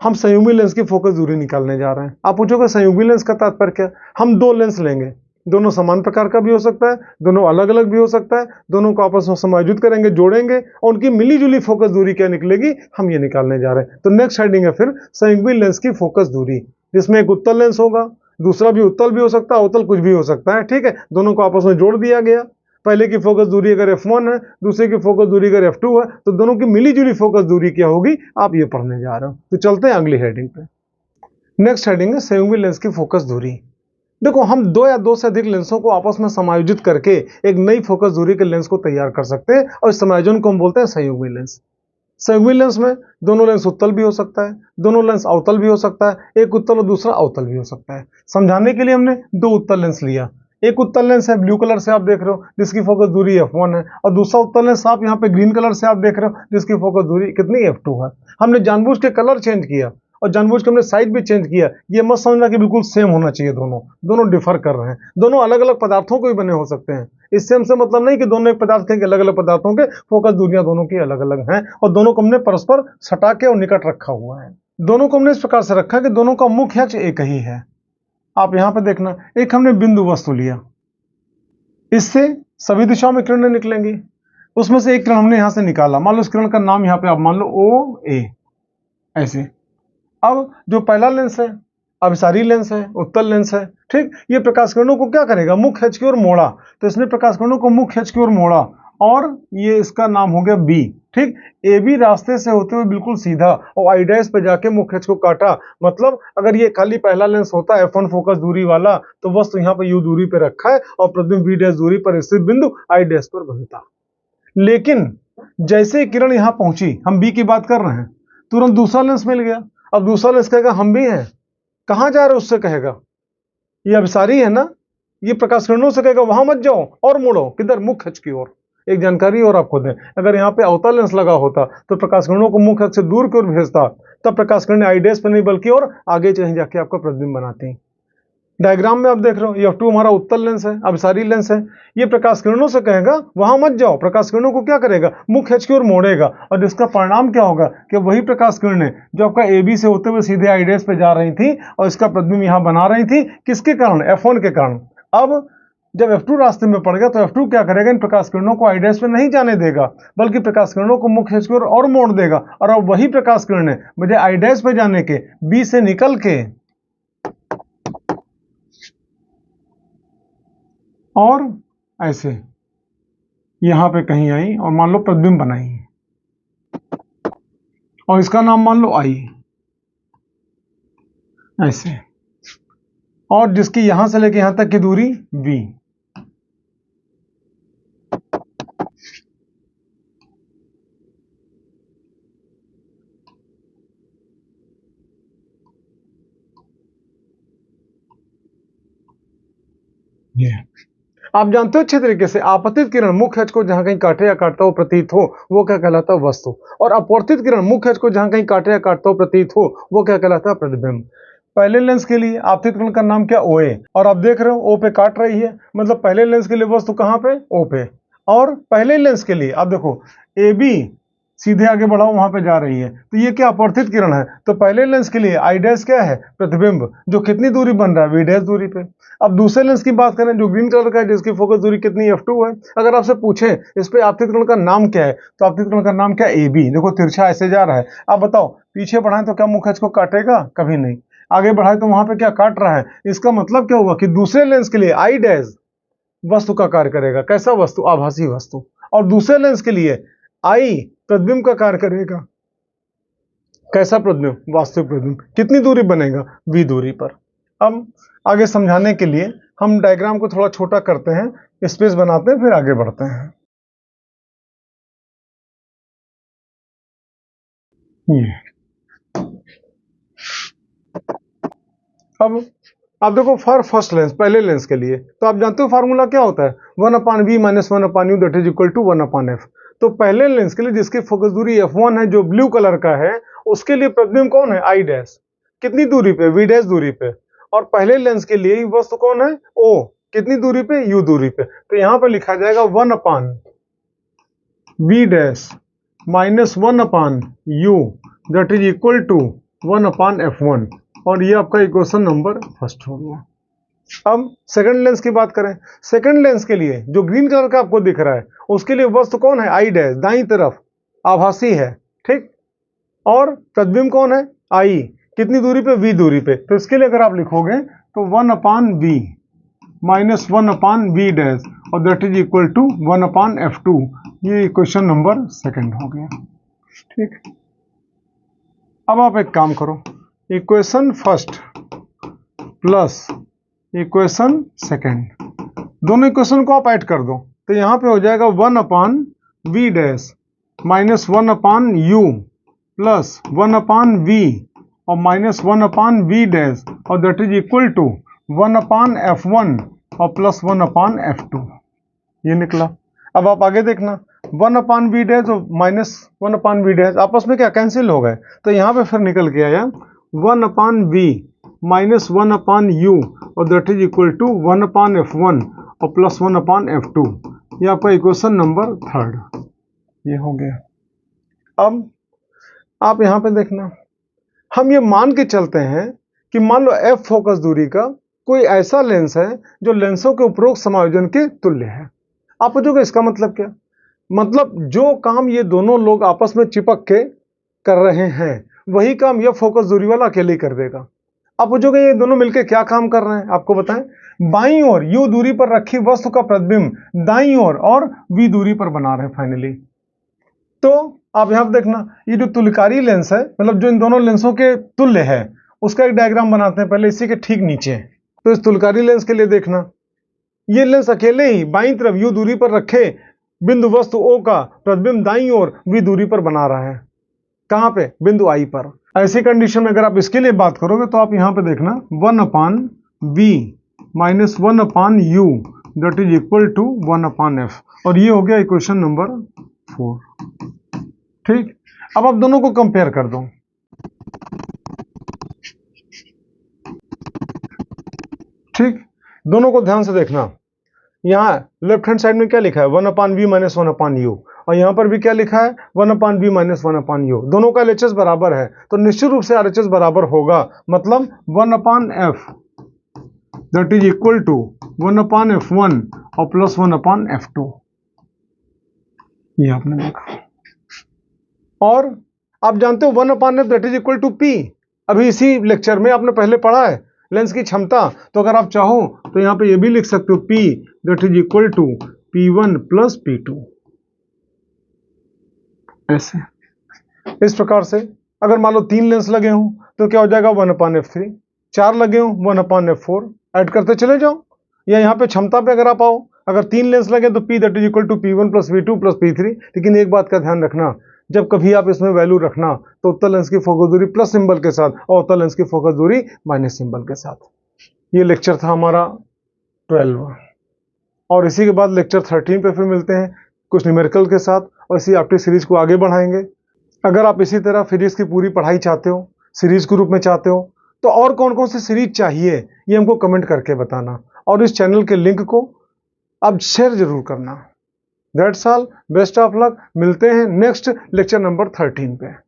हम संयुग्मी लेंस की फोकस दूरी निकालने जा रहे हैं। आप पूछोगे संयुग्मी लेंस का तात्पर्य क्या? हम दो लेंस लेंगे, दोनों समान प्रकार का भी हो सकता है, दोनों अलग अलग भी हो सकता है, दोनों को आपस में समायोजित करेंगे, जोड़ेंगे, और उनकी मिलीजुली फोकस दूरी क्या निकलेगी, हम ये निकालने जा रहे हैं। तो नेक्स्ट हेडिंग है फिर संयुग्मी लेंस की फोकस दूरी, जिसमें एक उत्तल लेंस होगा, दूसरा भी उत्तल भी हो सकता है, अवतल कुछ भी हो सकता है, ठीक है। दोनों को आपस में जोड़ दिया गया। पहले की फोकस दूरी अगर f1 है, दूसरे की फोकस दूरी अगर f2 है, तो दोनों की मिलीजुली फोकस दूरी क्या होगी, आप ये पढ़ने जा रहे हो। तो चलते हैं अगली हेडिंग पे। नेक्स्ट हेडिंग है संयुग्मी लेंस की फोकस दूरी। देखो हम दो या दो से अधिक लेंसों को आपस में समायोजित करके एक नई फोकस दूरी के लेंस को तैयार कर सकते हैं, और इस समायोजन को हम बोलते हैं संयुग्मी लेंस। संयुग्मी लेंस में दोनों लेंस उत्तल भी हो सकता है, दोनों लेंस अवतल भी हो सकता है, एक उत्तल और दूसरा अवतल भी हो सकता है। समझाने के लिए हमने दो उत्तल लेंस लिया। एक उत्तल लेंस है ब्लू कलर से आप देख रहे हो, जिसकी फोकस दूरी f1 है, और दूसरा उत्तल लेंस आप यहाँ पे ग्रीन कलर से आप देख रहे हो, जिसकी फोकस दूरी कितनी f2 है। हमने जानबूझ के कलर चेंज किया और जानबूझ के हमने साइज भी चेंज किया। ये मत समझना कि बिल्कुल सेम होना चाहिए, दोनों डिफर कर रहे हैं, दोनों अलग अलग पदार्थों के भी बने हो सकते हैं। इससे हमसे मतलब नहीं कि दोनों एक पदार्थ के अलग अलग पदार्थों के फोकस दूरियां दोनों की अलग अलग हैं, और दोनों को हमने परस्पर सटा के और निकट रखा हुआ है। दोनों को हमने इस प्रकार से रखा कि दोनों का मुख्य अक्ष एक ही है। आप यहाँ पे देखना, एक हमने बिंदु वस्तु लिया, इससे सभी दिशाओं में किरणें निकलेंगी। उसमें से एक किरण हमने यहां से निकाला, मान लो इस किरण का नाम यहाँ पे आप मान लो OA, ऐसे। अब जो पहला लेंस है अभिसारी लेंस है, उत्तल लेंस है, ठीक। ये प्रकाश किरणों को क्या करेगा? मुख्य अक्ष की ओर मोड़ा। तो इसने प्रकाश किरणों को मुख्य अक्ष की ओर मोड़ा, और ये इसका नाम हो गया B, ठीक। AB रास्ते से होते हुए बिल्कुल सीधा और I डैश पे जाके मुख्य अक्ष को काटा। मतलब अगर ये खाली पहला लेंस होता है f1 फोकस दूरी वाला, तो वस्तु यहाँ पे U दूरी पे रखा है और प्रतिबिंब V डैश दूरी पर स्थित बिंदु I डैश पर बनता। लेकिन जैसे किरण यहाँ पहुंची, हम B की बात कर रहे हैं, तुरंत दूसरा लेंस मिल गया। अब दूसरा लेंस कहेगा हम भी हैं, कहाँ जा रहे हो? उससे कहेगा ये अभिसारी है ना, ये प्रकाश किरणों से कहेगा वहां मत जाओ और मुड़ो, किधर? मुख्य अक्ष की ओर। एक जानकारी और आपको दें, अगर यहाँ पे अवतल लेंस लगा होता तो प्रकाश किरणों को मुख्य अक्ष से दूर की ओर भेजता, तब प्रकाश किरणें I डैश पे नहीं बल्कि और आगे कहीं जाके आपका प्रतिबिंब बनाती। डायग्राम में आप देख रहे हो, ये f2 हमारा उत्तल लेंस है, अभिसारी लेंस है। ये प्रकाश किरणों से कहेगा वहां मत जाओ, प्रकाश किरणों को क्या करेगा? मुख्य अक्ष की ओर मोड़ेगा, और जिसका परिणाम क्या होगा कि वही प्रकाश किरणें जो आपका AB से होते हुए सीधे I डैश पे जा रही थी और इसका प्रतिबिंब यहाँ बना रही थी, किसके कारण? f1 के कारण। अब जब f2 रास्ते में पड़ गया तो f2 क्या करेगा? इन प्रकाश किरणों को I डैश पे नहीं जाने देगा, बल्कि प्रकाश किरणों को मुख्य अक्ष की ओर और मोड़ देगा। और अब वही प्रकाश किरणें बजाय I डैश पे जाने के B से निकल के और ऐसे यहां पे कहीं आई और मान लो प्रतिबिंब बनाई, और इसका नाम मान लो I, ऐसे, और जिसकी यहां से लेके यहां तक की दूरी B। ये आप जानते हो अच्छे तरीके से, आपतित किरण मुख्य अक्ष को जहां कहीं काटे या काटता हो प्रतीत हो, वो क्या कहलाता है? वस्तु। और अपवर्तित किरण मुख्य अक्ष को जहां कहीं काटे या काटता हो प्रतीत हो, वो क्या कहलाता है? प्रतिबिंब। पहले लेंस के लिए आपतित किरण का नाम क्या? OA। और आप देख रहे हो O पे काट रही है, मतलब पहले लेंस के लिए वस्तु कहां पे? O पे। और पहले लेंस के लिए आप देखो AB सीधे आगे बढ़ाओ वहां पे जा रही है, तो ये क्या अपवर्तित किरण है। तो पहले लेंस के लिए आई डैश क्या है, प्रतिबिंब, जो कितनी दूरी बन रहा है, वी डैश दूरी पे। अब दूसरे लेंस की बात करें जो ग्रीन कलर का है, जिसकी फोकस दूरी कितनी f2 है। अगर आपसे पूछे इस पे आपतित किरण का नाम क्या है, तो आपतित किरण का नाम क्या है, AB। देखो तिरछा ऐसे जा रहा है। आप बताओ पीछे बढ़ाएं तो क्या मुख इसको काटेगा, कभी नहीं। आगे बढ़ाए तो वहां पे क्या काट रहा है। इसका मतलब क्या हुआ कि दूसरे लेंस के लिए आई डैश वस्तु का कार्य करेगा। कैसा वस्तु, आभासी वस्तु। और दूसरे लेंस के लिए आई प्रतिबिंब का कार्य करेगा। कैसा प्रतिबिंब, वास्तविक प्रतिबिंब। कितनी दूरी बनेगा, v दूरी पर। अब आगे समझाने के लिए हम डायग्राम को थोड़ा छोटा करते हैं, स्पेस बनाते हैं, फिर आगे बढ़ते हैं। अब आप देखो फॉर फर्स्ट लेंस, पहले लेंस के लिए तो आप जानते हो फार्मूला क्या होता है, 1/v minus 1/u that is equal to 1/f। तो पहले लेंस के लिए जिसकी फोकस दूरी f1 है, जो ब्लू कलर का है, उसके लिए प्रतिबिंब कौन है, आई डैश। कितनी दूरी पे, v डैश दूरी पे। और पहले लेंस के लिए वस्तु कौन है, o। कितनी दूरी पे, u दूरी पे। तो यहां पर लिखा जाएगा 1/v dash minus 1/u that is equal to 1/f1। और ये आपका इक्वेशन नंबर फर्स्ट हो गया। अब सेकंड लेंस की बात करें। सेकंड लेंस के लिए जो ग्रीन कलर का आपको दिख रहा है, उसके लिए वस्तु कौन है, आई डैश, दाईं तरफ, आभासी है, ठीक। और प्रतिबिंब कौन है, आई। कितनी दूरी पे, v दूरी पे। तो इसके लिए अगर आप लिखोगे तो 1/v माइनस 1/v डैश और that is equal to 1/f2। ये इक्वेशन नंबर सेकंड हो गया, ठीक। अब आप एक काम करो, equation first plus equation second, दोनों इक्वेशन को आप ऐड कर दो। तो यहां पे हो जाएगा 1/v dash minus 1/u plus 1/v और माइनस 1/v डैश और that is equal to 1/f1 और प्लस 1/f2। ये निकला। अब आप आगे देखना, 1/v डैश और माइनस 1/v डैश आपस में क्या कैंसिल हो गए। तो यहां पे फिर निकल के आया 1/v माइनस 1/u और that is equal to 1/f1 और प्लस 1/f2। ये आपका इक्वेशन नंबर थर्ड ये हो गया। अब आप यहां पे देखना, हम ये मान के चलते हैं कि मान लो f फोकस दूरी का कोई ऐसा लेंस है जो लेंसों के उपरोक्त समायोजन के तुल्य है। आप पूछोगे इसका मतलब क्या, मतलब जो काम ये दोनों लोग आपस में चिपक के कर रहे हैं, वही काम यह फोकस दूरी वाला अकेले ही कर देगा। आप पूछोगे ये दोनों मिलकर क्या काम कर रहे हैं, आपको बताएं। बाईं ओर u दूरी पर रखी वस्तु का प्रतिबिंब दाईं ओर और v दूरी पर बना रहे हैं फाइनली। तो आप यहां पर देखना, ये जो तुल्यकारी लेंस है, मतलब जो इन दोनों लेंसों के तुल्य है, उसका एक डायग्राम बनाते हैं पहले इसी के ठीक नीचे। तो इस तुल्यकारी लेंस के लिए देखना, ये लेंस अकेले ही बाईं तरफ u दूरी पर रखे बिंदु वस्तु O का प्रतिबिंब दाईं ओर v दूरी पर बना रहा है। कहां पे, बिंदु I पर। ऐसी कंडीशन में अगर आप इसके लिए बात करोगे तो आप यहां पे देखना 1/v minus 1/u that is equal to 1/f। और ये हो गया इक्वेशन नंबर 4, ठीक। अब आप दोनों को कंपेयर कर दो, ठीक। दोनों को ध्यान से देखना, यहाँ लेफ्ट हैंड साइड में क्या लिखा है, 1/v माइनस 1/u, और यहाँ पर भी क्या लिखा है, 1/v माइनस 1/u। दोनों का LHS बराबर है, तो निश्चित रूप से RHS बराबर होगा। मतलब 1/f that is equal to 1/f1 और प्लस 1/f2। ये आपने देखा। और आप जानते हो 1/f that is equal to p। अभी इसी लेक्चर में आपने पहले पढ़ा है लेंस की क्षमता। तो अगर आप चाहो तो यहां पे ये भी लिख सकते हो p that is equal to p1 plus p2। ऐसे इस प्रकार से अगर मान लो 3 लेंस लगे हों तो क्या हो जाएगा 1/f3, 4 लगे हों 1/f4, ऐड करते चले जाओ। या यहाँ पे क्षमता पे अगर आप आओ, अगर 3 लेंस लगे तो p that is equal to p1 plus p2 plus p3। लेकिन एक बात का ध्यान रखना, जब कभी आप इसमें वैल्यू रखना तो उत्तल लेंस की फोकस दूरी प्लस सिंबल के साथ और उत्तल लेंस की फोकस दूरी माइनस सिंबल के साथ। ये लेक्चर था हमारा 12 और इसी के बाद लेक्चर 13 पे फिर मिलते हैं कुछ न्यूमेरिकल के साथ और इसी ऑप्टिक सीरीज को आगे बढ़ाएंगे। अगर आप इसी तरह सीरीज की पूरी पढ़ाई चाहते हो, सीरीज के रूप में चाहते हो, तो और कौन कौन सी सीरीज चाहिए ये हमको कमेंट करके बताना और इस चैनल के लिंक को आप शेयर जरूर करना। That's all, best of luck. मिलते हैं नेक्स्ट लेक्चर नंबर 13 पे।